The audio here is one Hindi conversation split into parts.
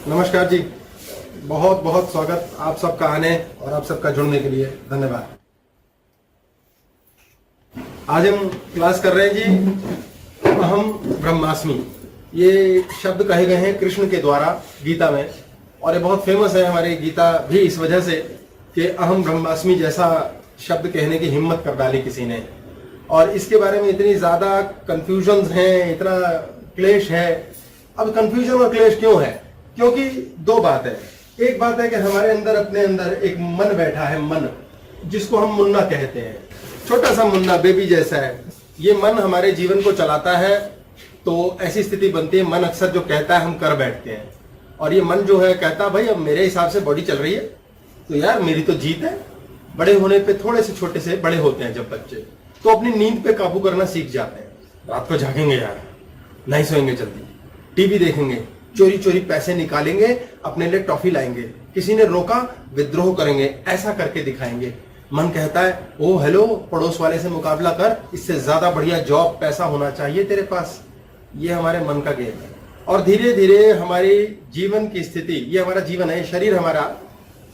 नमस्कार जी। बहुत बहुत स्वागत आप सबका आने और आप सबका जुड़ने के लिए धन्यवाद। आज हम क्लास कर रहे हैं जी अहम ब्रह्मास्मि। ये शब्द कहे गए हैं कृष्ण के द्वारा गीता में, और ये बहुत फेमस है हमारी गीता भी इस वजह से कि अहम ब्रह्मास्मि जैसा शब्द कहने की हिम्मत कर डाली किसी ने। और इसके बारे में इतनी ज्यादा कंफ्यूजन है, इतना क्लेश है। अब कंफ्यूजन और क्लेश क्यों है? क्योंकि दो बात है। एक बात है कि हमारे अंदर, अपने अंदर एक मन बैठा है, मन जिसको हम मुन्ना कहते हैं। छोटा सा मुन्ना, बेबी जैसा है। ये मन हमारे जीवन को चलाता है। तो ऐसी स्थिति बनती है, मन अक्सर जो कहता है हम कर बैठते हैं। और ये मन जो है कहता भाई अब मेरे हिसाब से बॉडी चल रही है तो यार मेरी तो जीत है। बड़े होने पे थोड़े से छोटे से बड़े होते हैं जब बच्चे, तो अपनी नींद पे काबू करना सीख जाते हैं। रात को जागेंगे यार, नहीं सोएंगे जल्दी, टीवी देखेंगे, चोरी चोरी पैसे निकालेंगे, अपने लिए टॉफी लाएंगे, किसी ने रोका विद्रोह करेंगे, ऐसा करके दिखाएंगे। मन कहता है ओ हेलो, पड़ोस वाले से मुकाबला कर, इससे ज्यादा बढ़िया जॉब, पैसा होना चाहिए तेरे पास। ये हमारे मन का गेम है। और धीरे धीरे हमारी जीवन की स्थिति, ये हमारा जीवन है, शरीर हमारा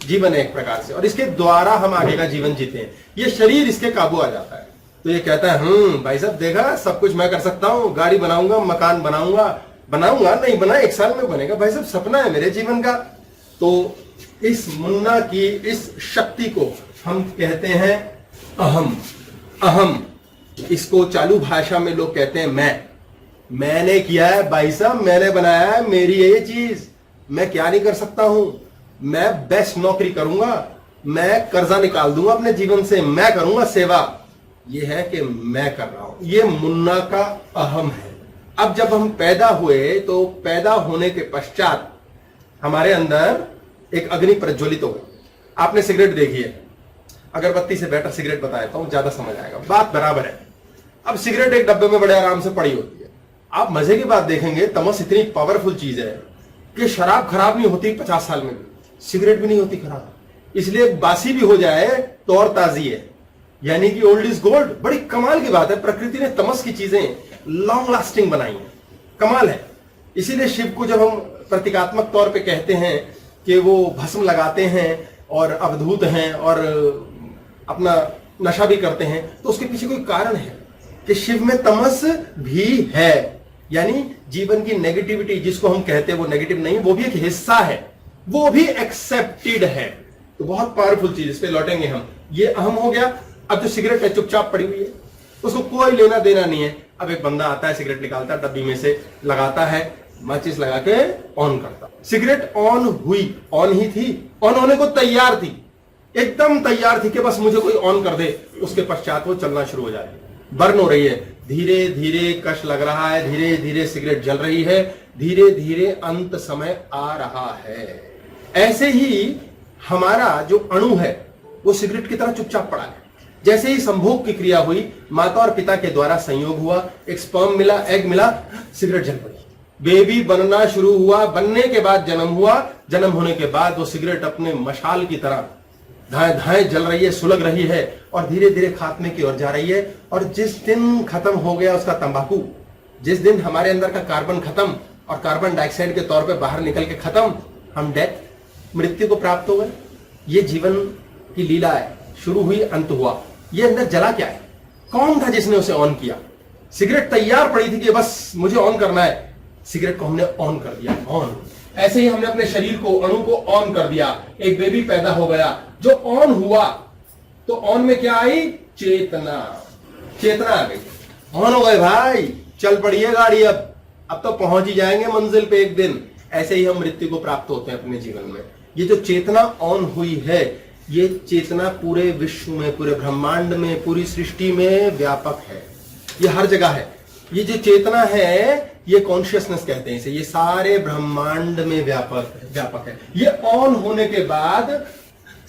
जीवन है एक प्रकार से, और इसके द्वारा हम आगे का जीवन जीते हैं। ये शरीर इसके काबू आ जाता है। तो ये कहता है भाई साहब देखा, सब कुछ मैं कर सकता हूँ, गाड़ी बनाऊंगा, मकान बनाऊंगा नहीं बना, 1 साल में बनेगा, भाई साहब सपना है मेरे जीवन का। तो इस मुन्ना की इस शक्ति को हम कहते हैं अहम। अहम, इसको चालू भाषा में लोग कहते हैं मैंने किया है भाई साहब, मैंने बनाया है, मेरी है ये चीज, मैं क्या नहीं कर सकता हूं, मैं बेस्ट नौकरी करूंगा, मैं कर्जा निकाल दूंगा अपने जीवन से, मैं करूंगा सेवा। ये है कि मैं कर रहा हूं, ये मुन्ना का अहम है। अब जब हम पैदा हुए तो पैदा होने के पश्चात हमारे अंदर एक अग्नि प्रज्वलित हो गई। आपने सिगरेट देखी है, अगरबत्ती से बेटर सिगरेट बताता हूं, ज्यादा समझ आएगा, बात बराबर है। अब सिगरेट एक डब्बे में बड़े आराम से पड़ी होती है। आप मजे की बात देखेंगे, तमस इतनी पावरफुल चीज है कि शराब खराब नहीं होती 50 साल में भी, सिगरेट भी नहीं होती खराब, इसलिए बासी भी हो जाए तो और ताजी है, यानी कि ओल्ड इज गोल्ड। बड़ी कमाल की बात है, प्रकृति ने तमस की चीजें लॉन्ग लास्टिंग बनाई है, कमाल है। इसीलिए शिव को जब हम प्रतीकात्मक तौर पे कहते हैं कि वो भस्म लगाते हैं और अवधूत हैं और अपना नशा भी करते हैं, तो उसके पीछे कोई कारण है कि शिव में तमस भी है, यानी जीवन की नेगेटिविटी जिसको हम कहते हैं वो नेगेटिव नहीं, वो भी एक हिस्सा है, वो भी एक्सेप्टेड है। तो बहुत पावरफुल चीज, इस पे लौटेंगे हम। ये अहम हो गया। अब जो सिगरेट है चुपचाप पड़ी हुई है, उसको कोई लेना देना नहीं है। अब एक बंदा आता है, सिगरेट निकालता है डब्बी में से, लगाता है, माचिस लगा के ऑन करता। सिगरेट ऑन हुई, ऑन ही थी, ऑन होने को तैयार थी, एकदम तैयार थी कि बस मुझे कोई ऑन कर दे। उसके पश्चात वो चलना शुरू हो जाएगी, बर्न हो रही है, धीरे धीरे कश लग रहा है, धीरे धीरे सिगरेट जल रही है, धीरे धीरे अंत समय आ रहा है। ऐसे ही हमारा जो अणु है वो सिगरेट की तरह चुपचाप पड़ा है। जैसे ही संभोग की क्रिया हुई, माता और पिता के द्वारा संयोग हुआ, एक स्पर्म मिला, एग मिला, सिगरेट जल पड़ी, बेबी बनना शुरू हुआ, बनने के बाद जन्म हुआ, जन्म होने के बाद वो सिगरेट अपने मशाल की तरह धाएं धाएं जल रही है, सुलग रही है और धीरे धीरे खात्मे की ओर जा रही है। और जिस दिन खत्म हो गया उसका तंबाकू, जिस दिन हमारे अंदर का कार्बन खत्म और कार्बन डाइऑक्साइड के तौर पे बाहर निकल के खत्म, हम डेथ, मृत्यु को प्राप्त हो गए। ये जीवन की लीला है, शुरू हुई, अंत हुआ। ये अंदर जला क्या है? कौन था जिसने उसे ऑन किया? सिगरेट तैयार पड़ी थी कि बस मुझे ऑन करना है, सिगरेट को हमने ऑन कर दिया, ऑन। ऐसे ही हमने अपने शरीर को, अणु को ऑन कर दिया। एक बेबी पैदा हो गया, जो ऑन हुआ तो ऑन में क्या आई? चेतना, चेतना आ गई, ऑन हो गए भाई, चल पड़ी है गाड़ी, अब तो पहुंच ही जाएंगे मंजिल पे एक दिन। ऐसे ही हम मृत्यु को प्राप्त होते हैं अपने जीवन में। ये जो चेतना ऑन हुई है, ये चेतना पूरे विश्व में, पूरे ब्रह्मांड में, पूरी सृष्टि में व्यापक है, ये हर जगह है। ये जो चेतना है ये कॉन्शियसनेस कहते हैं इसे, ये सारे ब्रह्मांड में व्यापक है। ये ऑन होने के बाद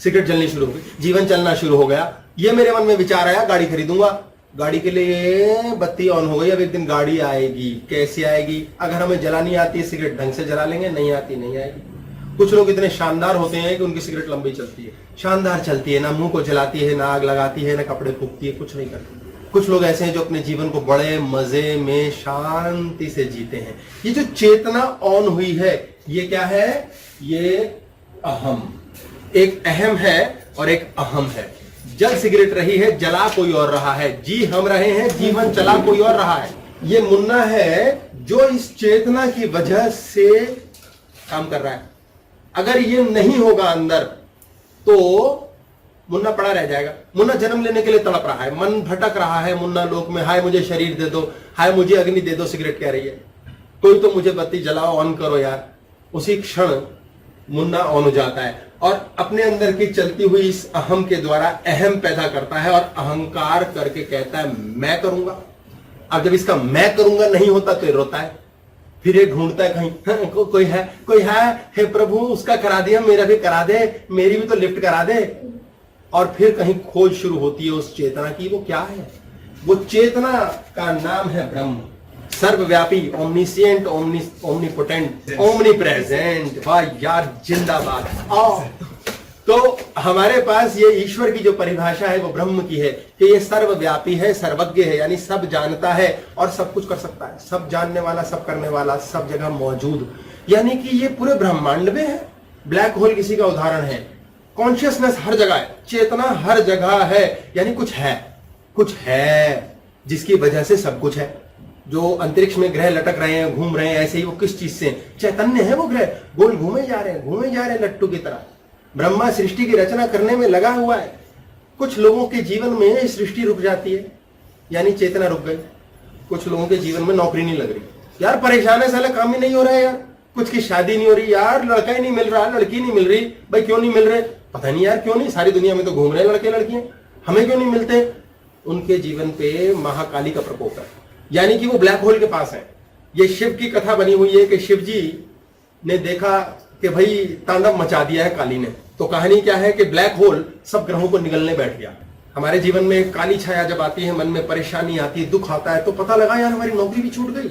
सिगरेट जलनी शुरू हो गई, जीवन चलना शुरू हो गया। ये मेरे मन में विचार आया गाड़ी खरीदूंगा, गाड़ी के लिए बत्ती ऑन हो गई, अब एक दिन गाड़ी आएगी। कैसे आएगी? अगर हमें जलानी आती है सिगरेट ढंग से जला लेंगे, नहीं आती नहीं आएगी। कुछ लोग इतने शानदार होते हैं कि उनकी सिगरेट लंबी चलती है, शानदार चलती है, ना मुंह को जलाती है, ना आग लगाती है, ना कपड़े फूकती है, कुछ नहीं करती। कुछ लोग ऐसे हैं जो अपने जीवन को बड़े मजे में शांति से जीते हैं। ये जो चेतना ऑन हुई है, ये क्या है? ये अहम। एक अहम है और एक अहम है। जल सिगरेट रही है, जला कोई और रहा है। जी हम रहे हैं, जीवन चला कोई और रहा है। ये मुन्ना है जो इस चेतना की वजह से काम कर रहा है। अगर ये नहीं होगा अंदर तो मुन्ना पड़ा रह जाएगा। मुन्ना जन्म लेने के लिए तड़प रहा है, मन भटक रहा है मुन्ना लोक में। हाय मुझे शरीर दे दो, हाय मुझे अग्नि दे दो, सिगरेट कह रही है। कोई तो मुझे बत्ती जलाओ, ऑन करो यार। उसी क्षण मुन्ना ऑन हो जाता है और अपने अंदर की चलती हुई इस अहम के द्वारा अहम पैदा करता है और अहंकार करके कहता है मैं करूंगा। अब जब इसका मैं करूंगा नहीं होता तो ये रोता है, फिर ये ढूंढता है कहीं कोई है, हे प्रभु उसका करा दिया, मेरा भी करा दे, मेरी भी तो लिफ्ट करा दे। और फिर कहीं खोज शुरू होती है उस चेतना की। वो क्या है? वो चेतना का नाम है ब्रह्म, सर्वव्यापी, ओमनिशिएंट, ओमनीपोटेंट, ओमनीप्रेजेंट। वाह यार, जिंदाबाद। तो हमारे पास ये ईश्वर की जो परिभाषा है वो ब्रह्म की है कि ये सर्वव्यापी है, सर्वज्ञ है, यानी सब जानता है और सब कुछ कर सकता है। सब जानने वाला, सब करने वाला, सब जगह मौजूद, यानी कि ये पूरे ब्रह्मांड में है। ब्लैक होल किसी का उदाहरण है। कॉन्शियसनेस हर जगह है, चेतना हर जगह है, यानी कुछ है जिसकी वजह से सब कुछ है। जो अंतरिक्ष में ग्रह लटक रहे हैं, घूम रहे हैं, ऐसे ही वो किस चीज से? चैतन्य है वो ग्रह, गोल घूमे जा रहे हैं लट्टू की तरह। ब्रह्मा सृष्टि की रचना करने में लगा हुआ है। कुछ लोगों के जीवन में सृष्टि रुक जाती है, यानी चेतना रुक गई। कुछ लोगों के जीवन में नौकरी नहीं लग रही, यार परेशान है, साला काम ही नहीं हो रहा है यार। कुछ की शादी नहीं हो रही, यार लड़का ही नहीं मिल रहा, लड़की नहीं मिल रही। भाई क्यों नहीं मिल रहे? पता नहीं यार क्यों नहीं, सारी दुनिया में तो घूम रहे हैं लड़के लड़कियां, हमें क्यों नहीं मिलते? उनके जीवन पे महाकाली का प्रकोप है, यानी कि वो ब्लैक होल के पास है। ये शिव की कथा बनी हुई है कि शिव जी ने देखा कि भाई तांडव मचा दिया है काली ने। तो कहानी क्या है कि ब्लैक होल सब ग्रहों को निगलने बैठ गया। हमारे जीवन में काली छाया जब आती है, मन में परेशानी आती है, दुख आता है, तो पता लगा यार हमारी नौकरी भी छूट गई,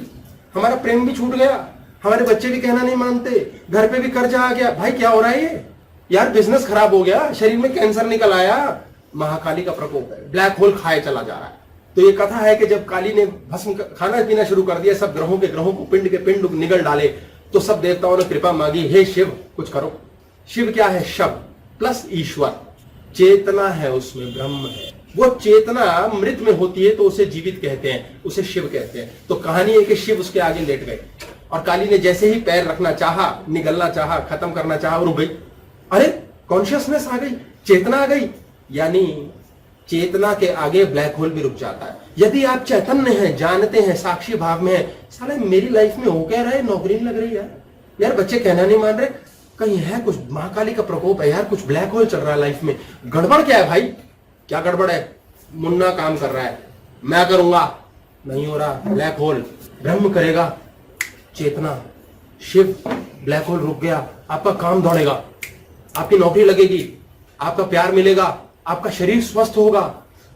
हमारा प्रेम भी छूट गया, हमारे बच्चे भी कहना नहीं मानते, घर पे भी कर्जा आ गया। भाई क्या हो रहा है ये? यार बिजनेस खराब हो गया, शरीर में कैंसर निकल आया। महाकाली का प्रकोप है, ब्लैक होल खाए चला जा रहा है। तो ये कथा है कि जब काली ने भस्म खाना पीना शुरू कर दिया, सब ग्रहों को पिंड के पिंड निगल डाले, तो सब देवताओं ने कृपा मांगी, हे शिव कुछ करो। शिव क्या है? शब्द प्लस ईश्वर, चेतना है उसमें, ब्रह्म है। वो चेतना मृत में होती है तो उसे जीवित कहते हैं, उसे शिव कहते हैं। तो कहानी है कि शिव उसके आगे लेट गए और काली ने जैसे ही पैर रखना चाहा, निगलना चाहा, खत्म करना चाहा, रुक गई। अरे कॉन्शियसनेस आ गई, चेतना आ गई, यानी चेतना के आगे ब्लैक होल भी रुक जाता है। यदि आप चैतन्य हैं, जानते हैं, साक्षी भाव में है, साले मेरी लाइफ में हो क्या रहा है, नौकरी नहीं लग रही यार बच्चे कहना नहीं मान रहे, कहीं है कुछ, महाकाली का प्रकोप है यार, कुछ ब्लैक होल चल रहा है लाइफ में। गड़बड़ क्या है भाई? क्या गड़बड़ है? मुन्ना काम कर रहा है, मैं करूंगा, नहीं हो रहा, ब्लैक होल। ब्रह्म करेगा, चेतना, शिव, ब्लैक होल रुक गया, आपका काम दौड़ेगा, आपकी नौकरी लगेगी, आपका प्यार मिलेगा, आपका शरीर स्वस्थ होगा।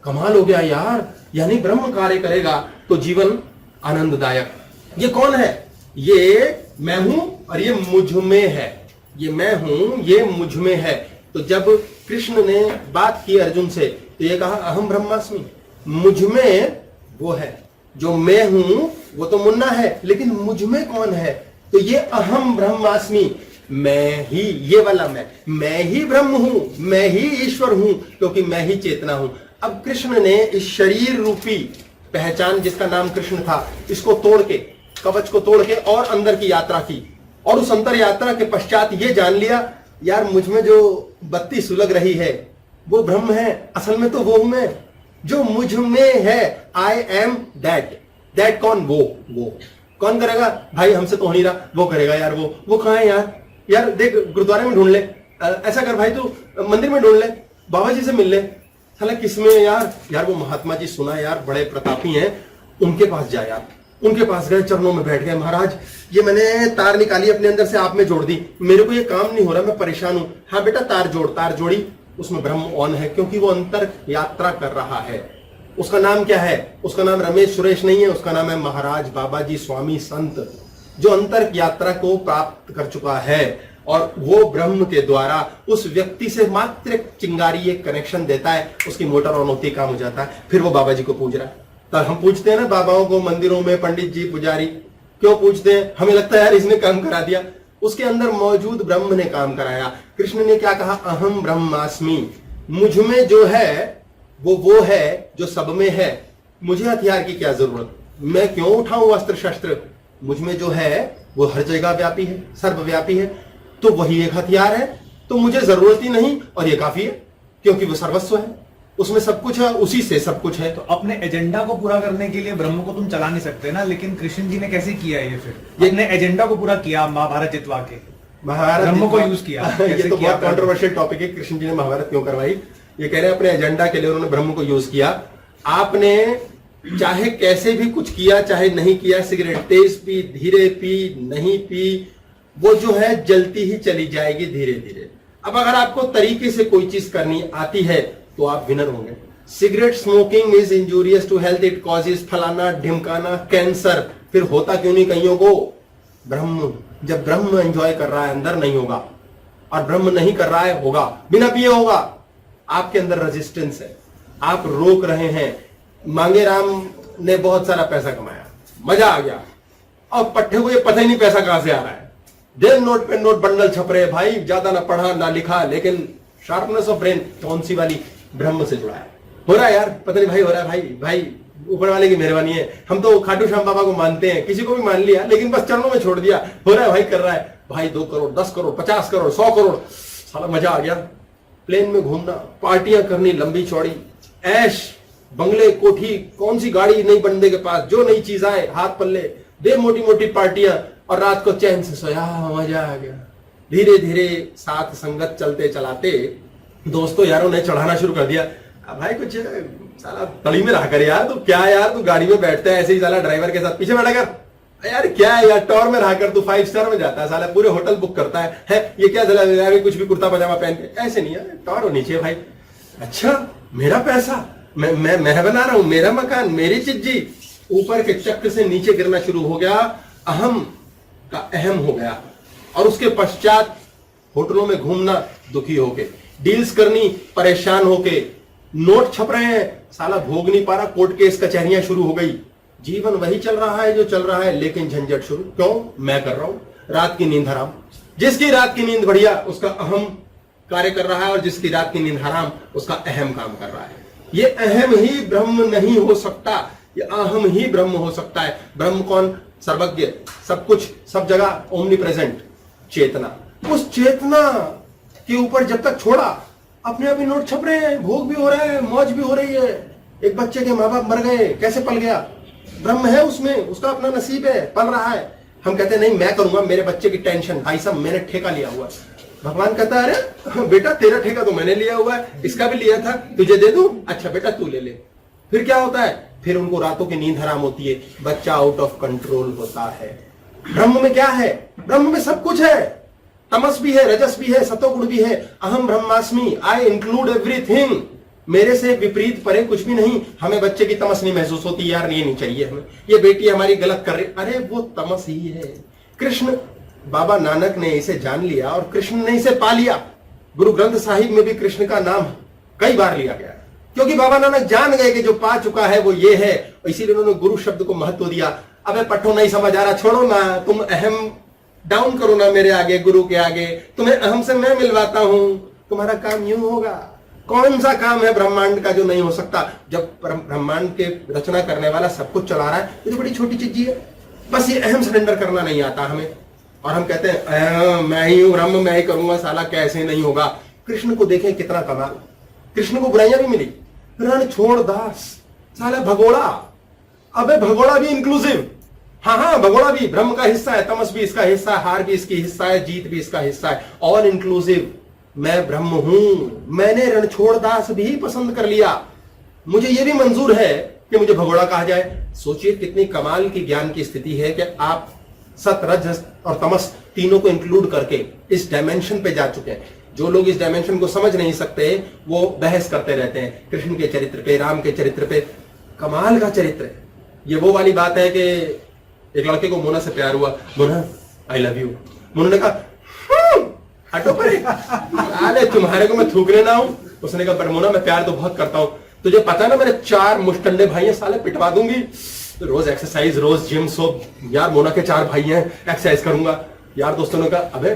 कमाल हो गया यार, यानी ब्रह्म कार्य करेगा तो जीवन आनंददायक। ये कौन है? ये मैं हूं और ये मुझ में है। ये मैं हूं, ये मुझ में है। तो जब कृष्ण ने बात की अर्जुन से तो ये कहा अहम ब्रह्मास्मि, मुझ में वो है। जो मैं हूं वो तो मुन्ना है, लेकिन मुझ में कौन है? तो ये अहम ब्रह्मास्मि, मैं ही, ये वाला मैं ही ब्रह्म हूं, मैं ही ईश्वर हूं, क्योंकि मैं ही चेतना हूं। अब कृष्ण ने इस शरीर रूपी पहचान, जिसका नाम कृष्ण था, इसको तोड़ के, कवच को तोड़ के और अंदर की यात्रा की, और उस अंतर यात्रा के पश्चात ये जान लिया यार मुझ में जो बत्ती सुलग रही है वो ब्रह्म है, असल में तो वो हूं मैं, जो मुझ में है। आई एम दैट कौन? वो कौन करेगा भाई? हमसे तो हो नहीं रहा, वो करेगा यार। वो कहां है यार देख गुरुद्वारे में ढूंढ ले, ऐसा कर भाई, तू मंदिर में ढूंढ ले, बाबा जी से मिल ले। साला किसमें यार वो महात्मा जी सुना यार, बड़े प्रतापी हैं, उनके पास जा यार। उनके पास गए, चरणों में बैठ गए, महाराज ये मैंने तार निकाली अपने अंदर से, आप में जोड़ दी, मेरे को ये काम नहीं हो रहा, मैं परेशान हूं। हाँ बेटा तार जोड़ी, उसमें ब्रह्म ऑन है, क्योंकि वो अंतर यात्रा कर रहा है। उसका नाम क्या है? उसका नाम रमेश सुरेश नहीं है, उसका नाम है महाराज, बाबा जी, स्वामी, संत, जो अंतर यात्रा को प्राप्त कर चुका है। और वो ब्रह्म के द्वारा उस व्यक्ति से मात्र चिंगारी एक कनेक्शन देता है, उसकी मोटर ऑन होती है, काम हो जाता है, फिर वो बाबा जी को पूज रहा है। तो हम पूछते हैं ना बाबाओं को मंदिरों में, पंडित जी पुजारी क्यों पूछते हैं? हमें लगता है यार इसने काम करा दिया। उसके अंदर मौजूद ब्रह्म ने काम कराया। कृष्ण ने क्या कहा? अहम ब्रह्मास्मि, मुझ में जो है वो है जो सब में है। मुझे हथियार की क्या जरूरत, मैं क्यों उठाऊं अस्त्र शस्त्र? मुझ में जो है वो हर जगह व्यापी है, सर्वव्यापी है, तो वही एक हथियार है। तो मुझे जरूरत ही नहीं और ये काफी है, क्योंकि वो सर्वस्व है, उसमें सब कुछ है, उसी से सब कुछ है। तो अपने एजेंडा को पूरा करने के लिए ब्रह्म को तुम चला नहीं सकते ना, लेकिन कृष्ण जी ने कैसे किया ये? फिर ये अपने एजेंडा को पूरा किया, महाभारत जितवा के महाभारत ब्रह्म को यूज किया। ये तो बहुत कंट्रोवर्शियल टॉपिक है, कृष्ण जी ने महाभारत क्यों करवाई। ये कह रहे हैं अपने एजेंडा के लिए उन्होंने ब्रह्म को यूज किया। आपने चाहे कैसे भी कुछ किया, चाहे नहीं किया, सिगरेट तेज पी, धीरे पी, नहीं पी, वो जो है जलती ही चली जाएगी धीरे धीरे। अब अगर आपको तरीके से कोई चीज करनी आती है तो आप विनर होंगे। Cigarette smoking is injurious to health, it causes फलाना ढिमकाना कैंसर। फिर होता क्यों नहीं कईयों को? ब्रह्म, जब ब्रह्म एंजॉय कर रहा है अंदर नहीं होगा, और ब्रह्म नहीं कर रहा है होगा, बिना पिए होगा। आपके अंदर रेजिस्टेंस है, आप रोक रहे हैं। मांगेराम ने बहुत सारा पैसा कमाया, मजा आ गया, और पट्टे को ये पता ही नहीं पैसा कहां से आ रहा है। दिन नोट पे नोट बंडल छप रहे भाई, ज्यादा ना पढ़ा ना लिखा, लेकिन शार्पनेस ऑफ ब्रेन कौन सी वाली? ब्रह्म से जुड़ा है। हो रहा है यार, पता नहीं भाई, हो रहा है भाई। भाई ऊपर वाले की मेहरबानी है। हम तो खाटू श्याम बाबा को मानते हैं, किसी को भी मान लिया, लेकिन बस चरणों में छोड़ दिया। हो रहा है भाई, कर रहा है भाई। 2 करोड़ 10 करोड़ 50 करोड़ 100 करोड़, साला मजा आ गया। प्लेन में घूमना, पार्टियां करनी लंबी चौड़ी, ऐश, बंगले, कोठी, कौन सी गाड़ी नहीं बंदे के पास, जो नई चीज आए हाथ पल्ले दे, मोटी मोटी पार्टियां, और रात को चैन से सोया, मजा आ गया। धीरे धीरे साथ संगत चलते चलाते दोस्तों यारों ने चढ़ाना शुरू कर दिया। अब भाई कुछ साला तड़ी में रहा कर यार, तू क्या यार, तू गाड़ी में बैठता है ऐसे ही साला ड्राइवर के साथ पीछे बैठा कर यार, क्या है यार, टॉर में रहा कर, तू 5 स्टार में जाता है साला, पूरे होटल बुक करता है ये क्या चला यार, कुछ भी कुर्ता पजामा पहन के, ऐसे नहीं है, टॉर होनी चाहिए भाई। अच्छा मेरा पैसा, मैं बना रहा हूं, मेरा मकान, मेरी चिज्जी, ऊपर के चक्र से नीचे गिरना शुरू हो गया। अहम का अहम हो गया, और उसके पश्चात होटलों में घूमना दुखी होके, डील्स करनी परेशान होके, नोट छप रहे हैं, साला भोग नहीं पा रहा, कोर्ट केस कचहरियां शुरू हो गई। जीवन वही चल रहा है जो चल रहा है, लेकिन झंझट शुरू क्यों? मैं कर रहा हूं, रात की नींद हराम। जिसकी रात की नींद बढ़िया उसका अहम कार्य कर रहा है, और जिसकी रात की नींद हराम उसका अहम काम कर रहा है। ये अहम ही ब्रह्म नहीं हो सकता, ये अहम ही ब्रह्म हो सकता है। ब्रह्म कौन? सर्वज्ञ, सब कुछ, सब जगह, ओमनी प्रेजेंट, चेतना। उस चेतना के ऊपर जब तक छोड़ा, अपने आप ही नोट छप रहे हैं, भोग भी हो रहे हैं, मौज भी हो रही है। एक बच्चे के माँ बाप मर गए, कैसे पल गया? ब्रह्म है उसमें, उसका अपना नसीब है, पल रहा है। हम कहते हैं नहीं मैं करूंगा, मेरे बच्चे की टेंशन, भाई साहब मैंने ठेका लिया हुआ है। भगवान कहता है अरे बेटा तेरा ठेका तो मैंने लिया हुआ है, इसका भी लिया था, तुझे दे दूं? अच्छा बेटा तू ले ले। फिर क्या होता है? फिर उनको रातों की नींद हराम होती है, बच्चा आउट ऑफ कंट्रोल होता है। ब्रह्म में क्या है? ब्रह्म में सब कुछ है, तमस भी है, रजस भी है, सतोगुण भी है। अहम ब्रह्मास्मि, आई इंक्लूड एवरीथिंग। मेरे से विपरीत परे कुछ भी नहीं। हमें बच्चे की तमस नहीं महसूस होती, यार ये नहीं चाहिए हमें, ये बेटी हमारी गलत कर रही, अरे वो तमस ही है। कृष्ण, बाबा नानक ने इसे जान लिया और कृष्ण ने इसे पा लिया। गुरु ग्रंथ साहिब में भी कृष्ण का नाम कई बार लिया गया, क्योंकि बाबा नानक जान गए कि जो पा चुका है वो ये है, इसीलिए उन्होंने गुरु शब्द को महत्व दिया। अबे पट्टो नहीं समझ आ रहा, छोड़ो ना, तुम अहम डाउन करो ना मेरे आगे, गुरु के आगे, तुम्हें अहम से मैं मिलवाता हूं, तुम्हारा काम यूं होगा। कौन सा काम है ब्रह्मांड का जो नहीं हो सकता? जब ब्रह्मांड के रचना करने वाला सब कुछ चला रहा है, ये तो बड़ी छोटी चीज है। बस ये अहम सरेंडर करना नहीं आता हमें, और हम कहते हैं मैं ही हूं ब्रह्म, मैं ही करूंगा, साला कैसे नहीं होगा। कृष्ण को देखें कितना कमाल, कृष्ण को बुराइयां भी मिली, रणछोड़ दास, साला भगोड़ा। अबे भगोड़ा भी इंक्लूसिव, हाँ भगोड़ा भी ब्रह्म का हिस्सा है, तमस भी इसका हिस्सा है, हार भी इसकी हिस्सा है, जीत भी इसका हिस्सा है, ऑल इंक्लूसिव। मैं ब्रह्म हूं, मैंने रणछोड़ दास भी पसंद कर लिया, मुझे यह भी मंजूर है कि मुझे भगोड़ा कहा जाए। सोचिए कितनी कमाल की ज्ञान की स्थिति है कि आप सत, रजस और तमस तीनों को इंक्लूड करके इस डायमेंशन पे जा चुके हैं। जो लोग इस डायमेंशन को समझ नहीं सकते वो बहस करते रहते हैं कृष्ण के चरित्र पे, राम के चरित्र पे। कमाल का चरित्र है ये। वो वाली बात है कि एक लड़के को मोना से प्यार हुआ, Mona I love you. Mona ने कहा हटो पर, अरे तुम्हारे को मैं थूकने ना हूं। उसने कहा पर मोना मैं प्यार तो बहुत करता हूं, तुझे पता है ना मेरे 4 मुश्तंडे भाई हैं, साले पिटवा दूंगी। रोज एक्सरसाइज, रोज जिम, सब यार मोना के 4 भाई हैं, एक्सरसाइज करूंगा। यार दोस्तों ने कहा अबे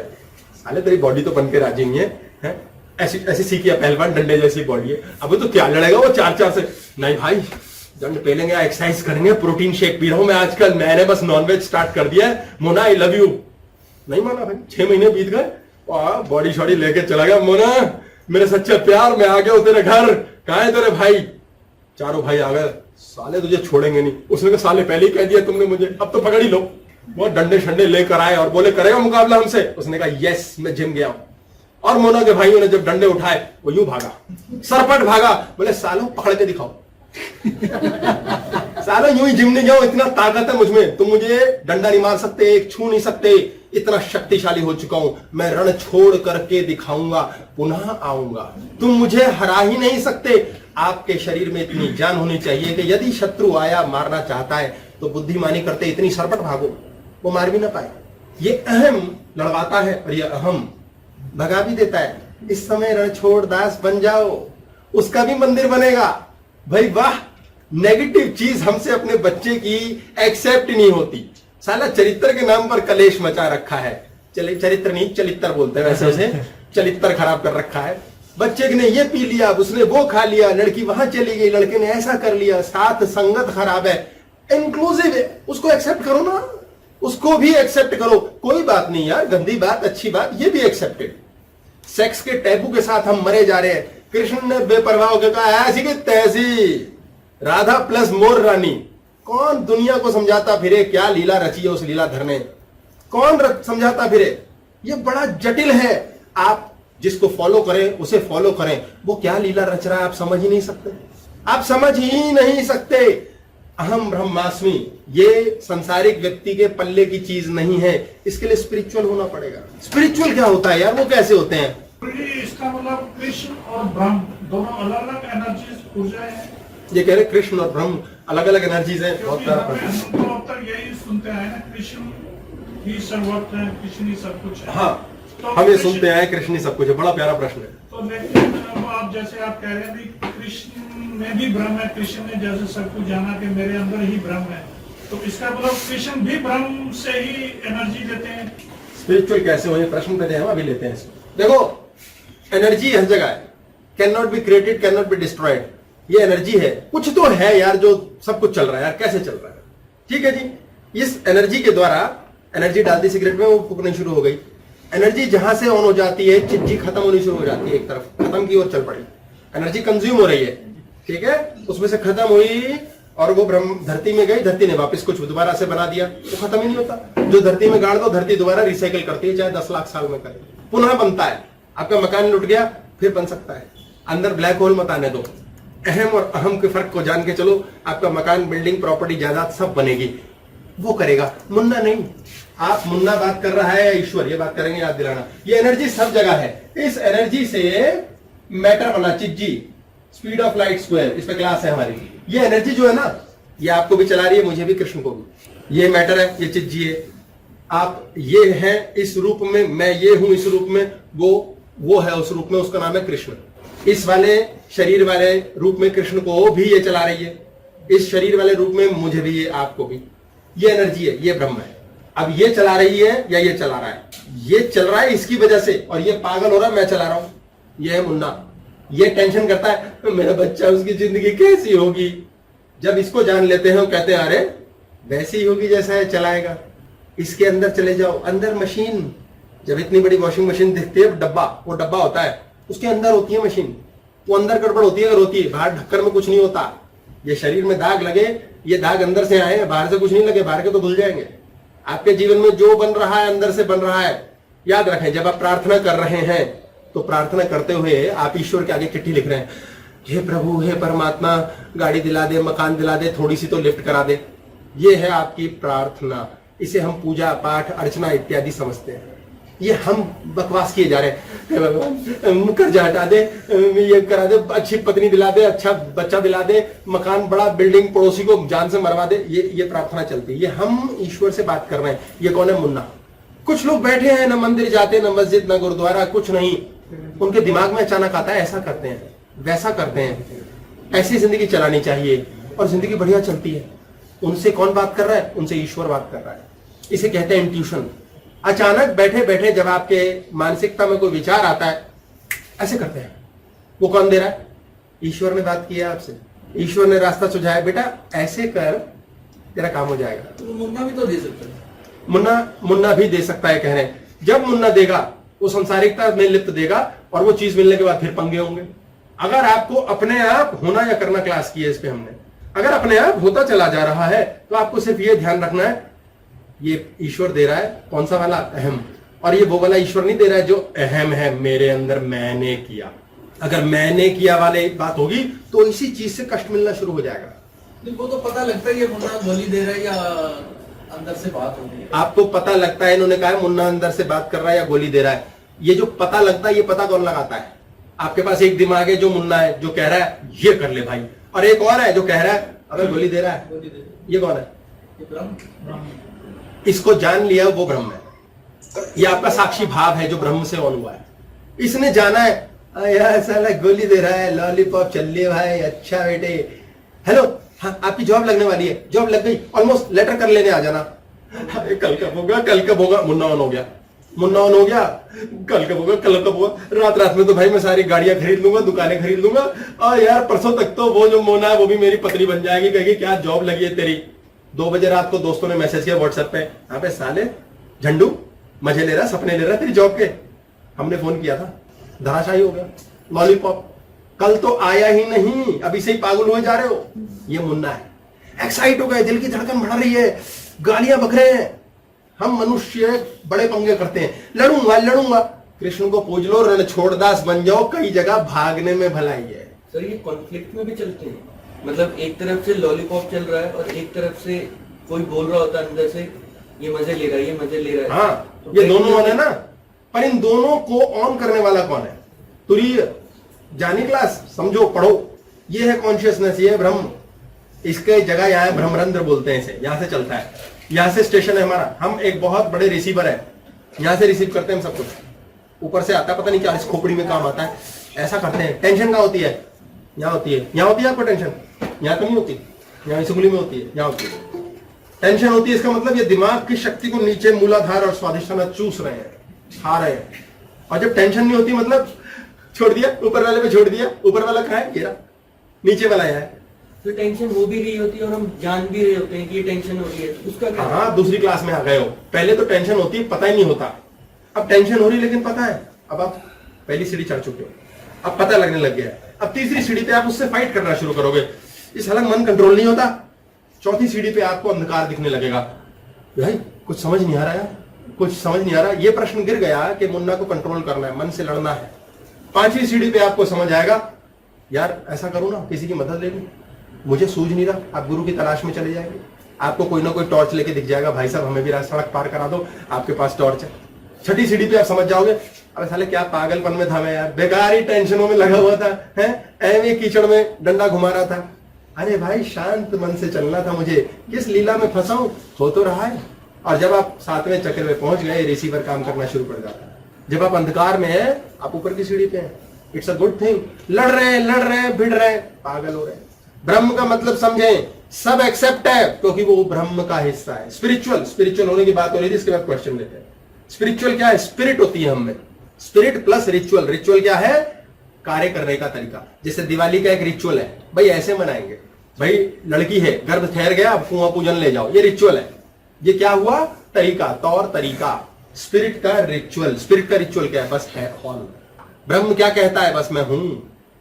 साले तेरी बॉडी तो बन के राजी नहीं है, ऐसी ऐसी सीखी है पहलवान, डंडे जैसी बॉडी है, अबे तो क्या लड़ेगा वो 4-4 से। नहीं भाई दंड पेलेंगे, एक्सरसाइज करेंगे, प्रोटीन शेक पी रहा हूं मैं आजकल, मैंने बस नॉनवेज स्टार्ट कर दिया है, मोना आई लव यू। नहीं माना भाई, 6 महीने बीत गए, बॉडी शॉडी लेके चला गया। मोना मेरे सच्चे प्यार, मैं आ गया हूं तेरे घर, कहां है तेरे भाई? चारों भाई आ गए, साले तुझे छोड़ेंगे नहीं। उसने कहा साले पहले ही कह दिया तुमने मुझे, अब तो पकड़ ही लो। वो डंडे शंडे लेकर आए और बोले करेगा मुकाबला हमसे? उसने कहा यस, मैं जिम गया हूं। और मोना के भाइयों ने जब डंडे उठाए वो यूं भागा, सरपट भागा। बोले सालों पकड़ के दिखाओ। सालों यूं ही जिम नहीं जाओ, इतना ताकत है मुझमें, तुम मुझे डंडा नहीं मार सकते, छू नहीं सकते, इतना शक्तिशाली हो चुका हूं। मैं रण छोड़ करके दिखाऊंगा, पुनः आऊंगा, तुम मुझे हरा ही नहीं सकते। आपके शरीर में इतनी जान होनी चाहिए कि यदि शत्रु आया मारना चाहता है तो बुद्धिमानी करते इतनी सरपट भागो वो मार भी ना पाए। ये अहम लड़वाता है और ये अहम भगा भी देता है। इस समय रणछोड़ दास बन जाओ, उसका भी मंदिर बनेगा। भाई वाह, नेगेटिव चीज हमसे अपने बच्चे की एक्सेप्ट नहीं होती। साला चरित्र के नाम पर कलेश मचा रखा है। चले चरित्र नहीं, चलित्र बोलते हैं वैसे उसे, चलित्र खराब कर रखा है। बच्चे ने ये पी लिया, उसने वो खा लिया, लड़की वहां चली गई, लड़के ने ऐसा कर लिया, साथ संगत खराब है। इंक्लूसिव है, उसको एक्सेप्ट करो ना, उसको भी एक्सेप्ट करो। कोई बात नहीं यार, गंदी बात, अच्छी बात, ये भी एक्सेप्टेड। सेक्स के टैबू के साथ हम मरे जा रहे हैं। कृष्ण ने बेपरवाह होकर कहा ऐसी की तैसी, राधा प्लस मोर रानी। कौन दुनिया को समझाता फिरे क्या लीला रची है उस लीलाधर ने? कौन समझाता फिरे? ये बड़ा जटिल है। आप जिसको फॉलो करें उसे फॉलो करें, वो क्या लीला रच रहा है आप समझ ही नहीं सकते, आप समझ ही नहीं सकते। अहम ब्रह्मास्मि ये संसारिक व्यक्ति के पल्ले की चीज नहीं है, इसके लिए स्पिरिचुअल होना पड़ेगा। स्पिरिचुअल क्या होता है यार, वो कैसे होते हैं? इसका मतलब कृष्ण और ब्रह्म दोनों अलग अलग एनर्जीज, ऊर्जाएं हैं। ये कह रहे कृष्ण और ब्रह्म अलग अलग एनर्जीज हैं। बहुत प्यारा प्रश्न। हम तो अब तक यही सुनते आए ना, कृष्ण ही सर्वत्र है, कृष्ण ही सब कुछ है। हाँ, तो हम ये सुनते आए कृष्ण ही सब कुछ है। बड़ा प्यारा प्रश्न है। तो लेकिन अब आप जैसे आप कह रहे हैं भी कृष्ण में भी ब्रह्म है, कृष्ण ने जैसे सब कुछ जाना कि मेरे अंदर ही ब्रह्म है, तो इसका मतलब कृष्ण भी ब्रह्म से ही एनर्जी लेते हैं। स्पिरिचुअल कैसे हो, ये प्रश्न पहले हम अभी लेते हैं इसको। देखो, एनर्जी हर जगह है, can not be created, can not be destroyed. ये एनर्जी है, कुछ तो है यार जो सब कुछ चल रहा है यार, कैसे चल रहा है? ठीक है जी, इस एनर्जी के द्वारा एनर्जी डाल दी सिगरेट में, वो फूकनी शुरू हो गई। एनर्जी जहां से ऑन हो जाती है, चिज्जी खत्म होनी शुरू हो जाती है, एक तरफ खत्म की ओर चल पड़ी, एनर्जी कंज्यूम हो रही है। ठीक है, उसमें से खत्म हुई और वो ब्रह्म धरती में गई, धरती ने वापस कुछ दोबारा से बना दिया, वो खत्म ही नहीं होता। जो धरती में गाड़ दो, धरती दोबारा रिसाइकिल करती है, चाहे 10 लाख साल में करे, पुनः बनता है। आपका मकान लुट गया, फिर बन सकता है। अंदर ब्लैक होल मत आने दो। अहम और अहम के फर्क को जान के चलो, आपका मकान, बिल्डिंग, प्रॉपर्टी, जायदाद सब बनेगी। वो करेगा, मुन्ना नहीं। आप मुन्ना बात कर रहा है, ईश्वर ये बात करेंगे, याद दिलाना। ये एनर्जी सब जगह है। इस एनर्जी से मैटर बना, चिज्जी, स्पीड ऑफ लाइट स्क्वायर, इस पे क्लास है हमारी। ये एनर्जी जो है ना, ये आपको भी चला रही है, मुझे भी, कृष्ण को भी। ये मैटर है, ये चिज्जी है। आप ये हैं इस रूप में, मैं ये हूं इस रूप में, वो है उस रूप में, उसका नाम है कृष्ण। इस वाले शरीर वाले रूप में कृष्ण को भी ये चला रही है, इस शरीर वाले रूप में मुझे भी, ये आपको भी। ये एनर्जी है, ये ब्रह्म है। अब ये चला रही है या ये चला रहा है? ये चल रहा है इसकी वजह से, और ये पागल हो रहा है, मैं चला रहा हूं। ये है मुन्ना, ये टेंशन करता है मेरा बच्चा, उसकी जिंदगी कैसी होगी। जब इसको जान लेते हैं, वो कहते हैं अरे वैसी ही होगी जैसा है चलाएगा। इसके अंदर चले जाओ, अंदर मशीन। जब इतनी बड़ी वॉशिंग मशीन दिखती है, डब्बा, वो डब्बा होता है, उसके अंदर होती है मशीन, वो अंदर गड़बड़ होती है अगर होती है, बाहर ढक्कन में कुछ नहीं होता। ये शरीर में दाग लगे, ये दाग अंदर से आए, बाहर से कुछ नहीं लगे, बाहर के तो धुल जाएंगे। आपके जीवन में जो बन रहा है अंदर से बन रहा है। याद रखें, जब आप प्रार्थना कर रहे हैं तो प्रार्थना करते हुए आप ईश्वर के आगे चिट्ठी लिख रहे हैं, हे प्रभु, हे परमात्मा, गाड़ी दिला दे, मकान दिला दे, थोड़ी सी तो लिफ्ट करा दे। ये है आपकी प्रार्थना। इसे हम पूजा पाठ अर्चना इत्यादि समझते हैं। ये हम बकवास किए जा रहे हैं, भगवान कर्जा हटा दे, ये करा दे, अच्छी पत्नी दिला दे, अच्छा बच्चा दिला दे, मकान बड़ा, बिल्डिंग, पड़ोसी को जान से मरवा दे। ये प्रार्थना चलती है। ये हम ईश्वर से बात कर रहे हैं। ये कौन है? मुन्ना। कुछ लोग बैठे हैं, ना मंदिर जाते, ना मस्जिद, ना गुरुद्वारा, कुछ नहीं। उनके दिमाग में अचानक आता है ऐसा करते हैं, वैसा करते हैं। ऐसी जिंदगी चलानी चाहिए और जिंदगी बढ़िया चलती है। उनसे कौन बात कर रहा है? उनसे ईश्वर बात कर रहा है। इसे कहते हैं इंट्यूशन। अचानक बैठे बैठे जब आपके मानसिकता में कोई विचार आता है, ऐसे करते हैं। वो कौन दे रहा है? ईश्वर ने बात की है आपसे, ईश्वर ने रास्ता सुझाया, बेटा ऐसे कर, तेरा काम हो जाएगा। तो मुन्ना भी तो दे सकता है। मुन्ना भी दे सकता है, कह रहे हैं। जब मुन्ना देगा वो संसारिकता में लिप्त देगा और वो चीज मिलने के बाद फिर पंगे होंगे। अगर आपको अपने आप होना या करना क्लास की है इस पे हमने, अगर अपने आप होता चला जा रहा है तो आपको सिर्फ ये ध्यान रखना है, ये ईश्वर दे रहा है कौन सा वाला? अहम। और ये वो वाला ईश्वर नहीं दे रहा है जो अहम है मेरे अंदर, मैंने किया। अगर मैंने किया वाले बात होगी तो इसी चीज से कष्ट मिलना शुरू हो जाएगा। नहीं, वो तो पता लगता है ये मुन्ना गोली दे रहा है या अंदर से बात हो रही है। आपको पता लगता है, इन्होंने कहा मुन्ना अंदर से बात कर रहा है या गोली दे रहा है। ये जो पता लगता है, ये पता कौन लगाता है? आपके पास एक दिमाग है जो मुन्ना है, जो कह रहा है ये कर ले भाई, और एक और है जो कह रहा है अगर गोली दे रहा है। गोली दे रहा है। ये कौन है? ये ब्रह्म। इसको जान लिया वो ब्रह्म है। ये आपका साक्षी भाव है जो ब्रह्म से ऑन हुआ है। इसने जाना है यार साला गोली दे रहा है, लॉलीपॉप चल रही है भाई, अच्छा बेटे, हेलो हाँ आपकी जॉब लगने वाली है, जॉब लग गई ऑलमोस्ट, लेटर कर लेने आ जाना। अरे कल कब होगा, कल कब होगा? मुन्ना ऑन हो गया, मुन्ना ऑन हो गया, कल कब होगा, कल कब होगा? रात रात में तो भाई मैं सारी गाड़ियां खरीद लूंगा, दुकानें खरीद लूंगा, और यार परसों तक तो वो जो मोना है वो भी मेरी पत्नी बन जाएगी, कहेगी क्या जॉब लगी है तेरी। 2 बजे रात को दोस्तों ने मैसेज किया व्हाट्सएप पे, यहाँ पे साले झंडू मजे ले रहा, सपने ले रहा तेरी जॉब के। हमने फोन किया था, धराशायी हो गया। लॉलीपॉप कल तो आया ही नहीं, अभी से ही पागल हुए जा रहे हो। ये मुन्ना है, एक्साइट हो गए, दिल की धड़कन बढ़ रही है, गालियां बक रहे हैं। हम मनुष्य बड़े पंगे करते हैं, लड़ूंगा लड़ूंगा। कृष्ण को पूज लो, रण छोड़दास बन जाओ, कई जगह भागने में भलाई है। सर ये कॉन्फ्लिक्ट में भी चलते हैं, मतलब एक तरफ से लॉलीपॉप चल रहा है और एक तरफ से कोई बोल रहा होता है अंदर से ये मजे ले रहा है, ये मजे ले रहा है। हाँ तो ये दोनों ऑन है ना, पर इन दोनों को ऑन करने वाला कौन है? तुरीय जानी क्लास, समझो पढ़ो। ये है कॉन्शियसनेस, ये है ब्रह्म। इसके जगह यहाँ है ब्रह्मरंध्र बोलते हैं इसे, यहां से चलता है, यहां से स्टेशन है हमारा। हम एक बहुत बड़े रिसीवर है, यहां से रिसीव करते हैं हम सब कुछ। ऊपर से आता है पता नहीं क्या, इस खोपड़ी में काम आता है, ऐसा करते हैं। टेंशन कहाँ होती है? यहाँ होती है। यहाँ होती है आपको टेंशन? यहाँ तो नहीं होती, यहाँ इस उंगली में होती है, यहाँ होती है टेंशन होती है। इसका मतलब ये दिमाग की शक्ति को नीचे मूलाधार और स्वादिष्ठाना चूस रहे हैं, खा रहे हैं। और जब टेंशन नहीं होती मतलब छोड़ दिया, ऊपर वाले पे छोड़ दिया, ऊपर वाला कहाँ है? गिरा, नीचे वाला है। तो टेंशन हो भी रही होती है और हम जान भी रहे होते हैं कि ये टेंशन हो रही है, उसका क्या? हाँ दूसरी क्लास में आ गए हो। पहले तो टेंशन होती है, पता ही नहीं होता। अब टेंशन हो रही लेकिन पता है। अब आप पहली सीढ़ी चढ़ चुके हो, अब पता लगने लग गया है। अब तीसरी सीढ़ी पे आप उससे फाइट करना शुरू करोगे। इस हालत मन कंट्रोल नहीं होता। चौथी सीढ़ी पे आपको अंधकार दिखने लगेगा, भाई कुछ समझ नहीं आ रहा है, कुछ समझ नहीं आ रहा। ये प्रश्न गिर गया कि मुन्ना को कंट्रोल करना है, मन से लड़ना है। 5वीं सीढ़ी पे आपको समझ आएगा, यार ऐसा करूं ना, किसी की मदद ले लूं, मुझे सूझ नहीं रहा। आप गुरु की तलाश में चले जाएंगे, आपको कोई ना कोई टॉर्च लेके दिख जाएगा, भाई साहब हमें भी सड़क पार करा दो, आपके पास टॉर्च है। 6ठी सीढ़ी पे आप समझ जाओगे, अरे साले क्या पागलपन में था मैं यार, बेकार ही टेंशनों में लगा हुआ था, ऐਵੇਂ कीचड़ में डंडा घुमा रहा था। अरे भाई शांत मन से चलना था मुझे, किस लीला में फंसा हूं, हो तो रहा है। और जब आप 7वें चक्र में पहुंच गए, रिसीवर काम करना शुरू कर जाता है। जब आप अंधकार में हैं, आप ऊपर की सीढ़ी पे हैं, इट्स अ गुड थिंग। लड़ रहे हैं, भिड़ रहे हैं, पागल हो रहे हैं। ब्रह्म का मतलब समझें, सब एक्सेप्ट है क्योंकि वो ब्रह्म का हिस्सा है। स्पिरिचुअल होने की बात हो रही थी, इसके बाद क्वेश्चन लेते हैं। स्पिरिचुअल क्या है? स्पिरिट होती है हम में, स्पिरिट प्लस रिचुअल। रिचुअल क्या है? कार्य करने का तरीका। जैसे दिवाली का एक रिचुअल है, भाई ऐसे मनाएंगे, भाई लड़की है, गर्भ ठहर गया, अब कुआं पूजन ले जाओ, ये रिचुअल है। ये क्या हुआ? तरीका, तौर तरीका। स्पिरिट का रिचुअल क्या है? बस है ऑल। ब्रह्म क्या कहता है? बस मैं हूं,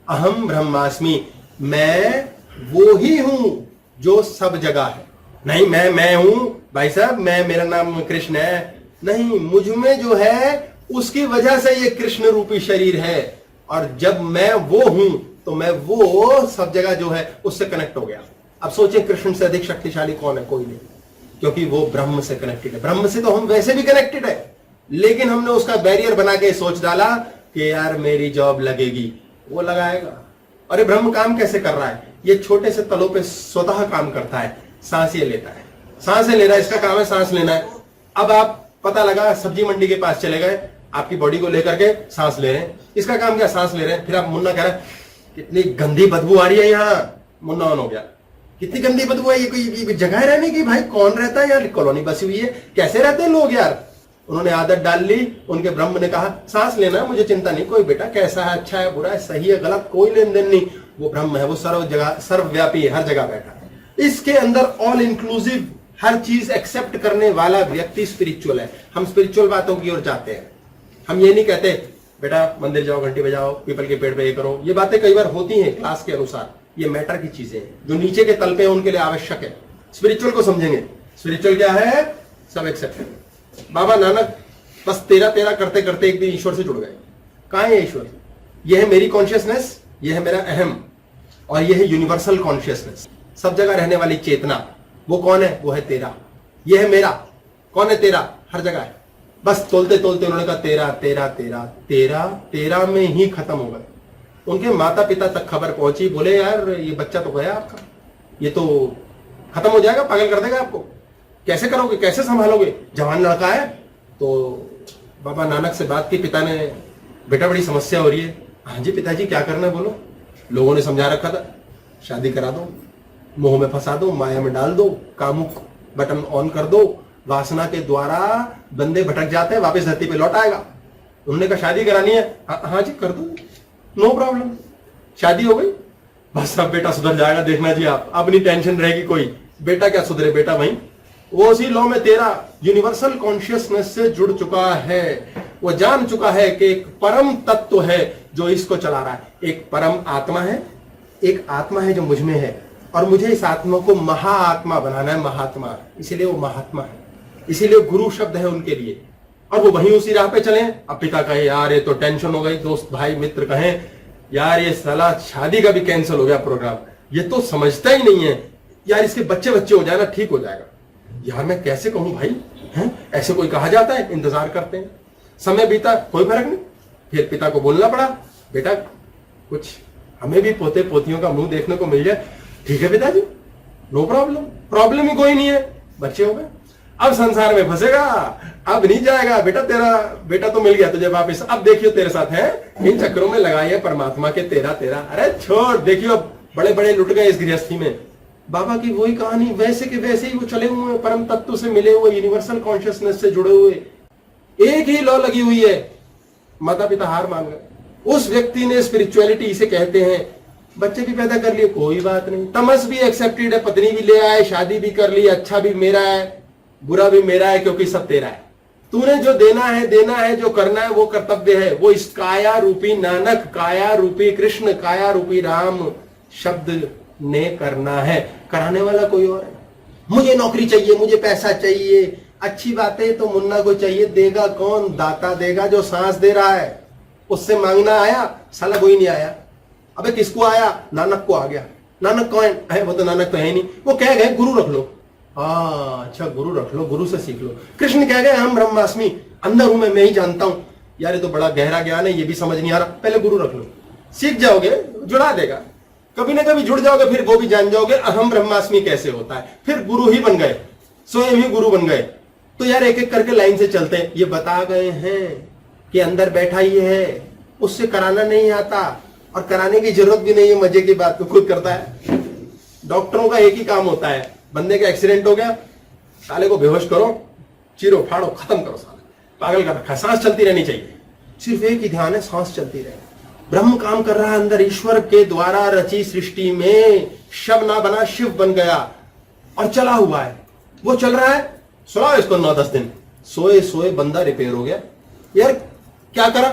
अहम ब्रह्मास्मि, मैं वो ही हूं जो सब जगह है। नहीं मैं हूं भाई साहब, मेरा नाम कृष्ण है, नहीं, मुझ में जो है उसकी वजह से ये कृष्ण रूपी शरीर है। और जब मैं वो हूं तो मैं वो सब जगह जो है उससे कनेक्ट हो गया। अब सोचें कृष्ण से अधिक शक्तिशाली कौन है? कोई नहीं, क्योंकि वो ब्रह्म से कनेक्टेड है। ब्रह्म से तो हम वैसे भी कनेक्टेड है, लेकिन हमने उसका बैरियर बना के सोच डाला कि यार मेरी जॉब लगेगी, वो लगाएगा। अरे ब्रह्म काम कैसे कर रहा है? ये छोटे से तलों पे स्वतः काम करता है। सांस ये लेता है, सांसें ले रहा है, इसका काम है सांस लेना है। अब आप पता लगा सब्जी मंडी के पास चले गए, आपकी बॉडी को लेकर के सांस ले रहे हैं, इसका काम क्या? सांस ले रहे हैं। फिर आप मुन्ना कह रहा है कितनी गंदी बदबू आ रही है यहाँ। मुन्ना ऑन हो गया। कितनी गंदी बदबू है। ये कोई जगह है रहने की? भाई कौन रहता है यार? कॉलोनी बसी हुई है, कैसे रहते हैं लोग यार? उन्होंने आदत डाल ली। उनके ब्रह्म ने कहा सांस लेना मुझे चिंता नहीं, कोई बेटा कैसा है, अच्छा है, बुरा है, सही है, गलत, कोई लेन देन नहीं। वो ब्रह्म है, वो सर्व जगह सर्वव्यापी है, हर जगह बैठा है। इसके अंदर ऑल इंक्लूसिव हर चीज एक्सेप्ट करने वाला व्यक्ति स्पिरिचुअल है। हम स्पिरिचुअल बातों की ओर जाते हैं। हम ये नहीं कहते बेटा मंदिर जाओ, घंटी बजाओ, पीपल के पेड़ पे ये करो। ये बातें कई बार होती हैं क्लास के अनुसार। ये मैटर की चीजें हैं जो नीचे के तल पे है, उनके लिए आवश्यक है। स्पिरिचुअल को समझेंगे। स्पिरिचुअल क्या है? सब एक्सेप्ट करेंगे। बाबा नानक बस तेरा तेरा करते करते एक दिन ईश्वर से जुड़ गए। कहां है ईश्वर? ये है मेरी कॉन्शियसनेस, ये है मेरा अहम, और ये है यूनिवर्सल कॉन्शियसनेस, सब जगह रहने वाली चेतना। वो कौन है? वो है तेरा। ये है मेरा। कौन है तेरा? हर जगह है। बस तोलते तोलते उन्होंने कहा तेरा तेरा तेरा तेरा तेरा में ही खत्म हो गए। उनके माता पिता तक खबर पहुंची, बोले यार ये बच्चा तो गया आपका, ये तो खत्म हो जाएगा, पागल कर देगा आपको, कैसे करोगे, कैसे संभालोगे, जवान लड़का है। तो बाबा नानक से बात की। पिता ने, बेटा बड़ी समस्या हो रही है। हाँ जी पिताजी क्या करना है बोलो। लोगों ने समझा रखा था शादी करा दो, मोह में फंसा दो, माया में डाल दो, कामुक बटन ऑन कर दो, वासना के द्वारा बंदे भटक जाते हैं, वापस धरती पे लौट आएगा। उन्होंने कहा शादी करानी है? हाँ जी कर दो, नो प्रॉब्लम। शादी हो गई। बस अब बेटा सुधर जाएगा, देखना जी आप, अब नहीं टेंशन रहेगी कोई। बेटा क्या सुधरे, बेटा वहीं वो उसी लॉ में तेरा यूनिवर्सल कॉन्शियसनेस से जुड़ चुका है। वो जान चुका है कि एक परम तत्व है जो इसको चला रहा है। एक परम आत्मा है, एक आत्मा है जो मुझ में है, और मुझे इस आत्मा को महाआत्मा बनाना है, महात्मा। इसीलिए वो महात्मा है, इसीलिए गुरु शब्द है उनके लिए। और वो वहीं उसी राह पे चले। अब पिता कहे यार ये तो टेंशन हो गई, दोस्त भाई मित्र कहें यार ये साला शादी का भी कैंसिल हो गया प्रोग्राम, ये तो समझता ही नहीं है यार, इसके बच्चे बच्चे हो जाए ना ठीक हो जाएगा। यार मैं कैसे कहूं भाई, हैं? ऐसे कोई कहा जाता है? इंतजार करते हैं, समय बीता, कोई फर्क नहीं। फिर पिता को बोलना पड़ा बेटा कुछ हमें भी पोते पोतियों का मुंह देखने को मिल जाए। ठीक है पिताजी, नो प्रॉब्लम, प्रॉब्लम ही कोई नहीं है, बच्चे हो गए। अब संसार में फंसेगा, अब नहीं जाएगा बेटा, तेरा बेटा तो मिल गया तुझे वापिस, अब देखियो तेरे साथ है इन चक्करों में लगाई है परमात्मा के तेरा तेरा। अरे छोड़, देखियो अब बड़े बड़े लुट गए इस गृहस्थी में। बाबा की वही कहानी, वैसे के वैसे ही वो चले हुए परम तत्व से मिले हुए, यूनिवर्सल कॉन्शियसनेस से जुड़े हुए, एक ही लॉ लगी हुई है। माता पिता हार मान गए। उस व्यक्ति ने स्पिरिचुअलिटी इसे कहते हैं। बच्चे भी पैदा कर लिए, कोई बात नहीं, तमस भी एक्सेप्टेड है, पत्नी भी ले आए, शादी भी कर ली, अच्छा भी मेरा है, बुरा भी मेरा है, क्योंकि सब तेरा है। तूने जो देना है, जो करना है वो कर्तव्य है। वो इस काया रूपी नानक, काया रूपी कृष्ण, काया रूपी राम शब्द ने करना है। कराने वाला कोई और है। मुझे नौकरी चाहिए, मुझे पैसा चाहिए, अच्छी बात है, तो मुन्ना को चाहिए, देगा कौन? दाता देगा जो सांस दे रहा है। उससे मांगना आया, साला कोई नहीं आया। अबे किसको आया? नानक को आ गया। नानक कौन है? वो तो नानक तो है नहीं। वो कह गए गुरु रख लो। अच्छा गुरु रख लो, गुरु से सीख लो। कृष्ण कह गए हम ब्रह्मास्मि, अंदर हूं मैं ही जानता हूं। यार ये तो बड़ा गहरा ज्ञान है, ये भी समझ नहीं आ रहा। पहले गुरु रख लो, सीख जाओगे, जुड़ा देगा। कभी ना कभी जुड़ जाओगे, फिर वो भी जान जाओगे अहम ब्रह्मास्मि कैसे होता है। फिर गुरु ही बन गए, स्वयं ही गुरु बन गए। तो यार एक एक करके लाइन से चलते हैं। ये बता गए हैं कि अंदर बैठा ही है, उससे कराना नहीं आता, और कराने की जरूरत भी नहीं है। मजे की बात तो खुद करता है। डॉक्टरों का एक ही काम होता है, बंदे का एक्सीडेंट हो गया, साले को बेहोश करो, चीरो फाड़ो, खत्म करो, साले पागल कर रखा है। सांस चलती रहनी चाहिए, सिर्फ एक ही ध्यान है, सांस चलती रहे। ब्रह्म काम कर रहा है अंदर, ईश्वर के द्वारा रची सृष्टि में शव ना बना शिव बन गया, और चला हुआ है, वो चल रहा है। सुना इसको 9-10 दिन सोए सोए बंदा रिपेयर हो गया। यार क्या करा?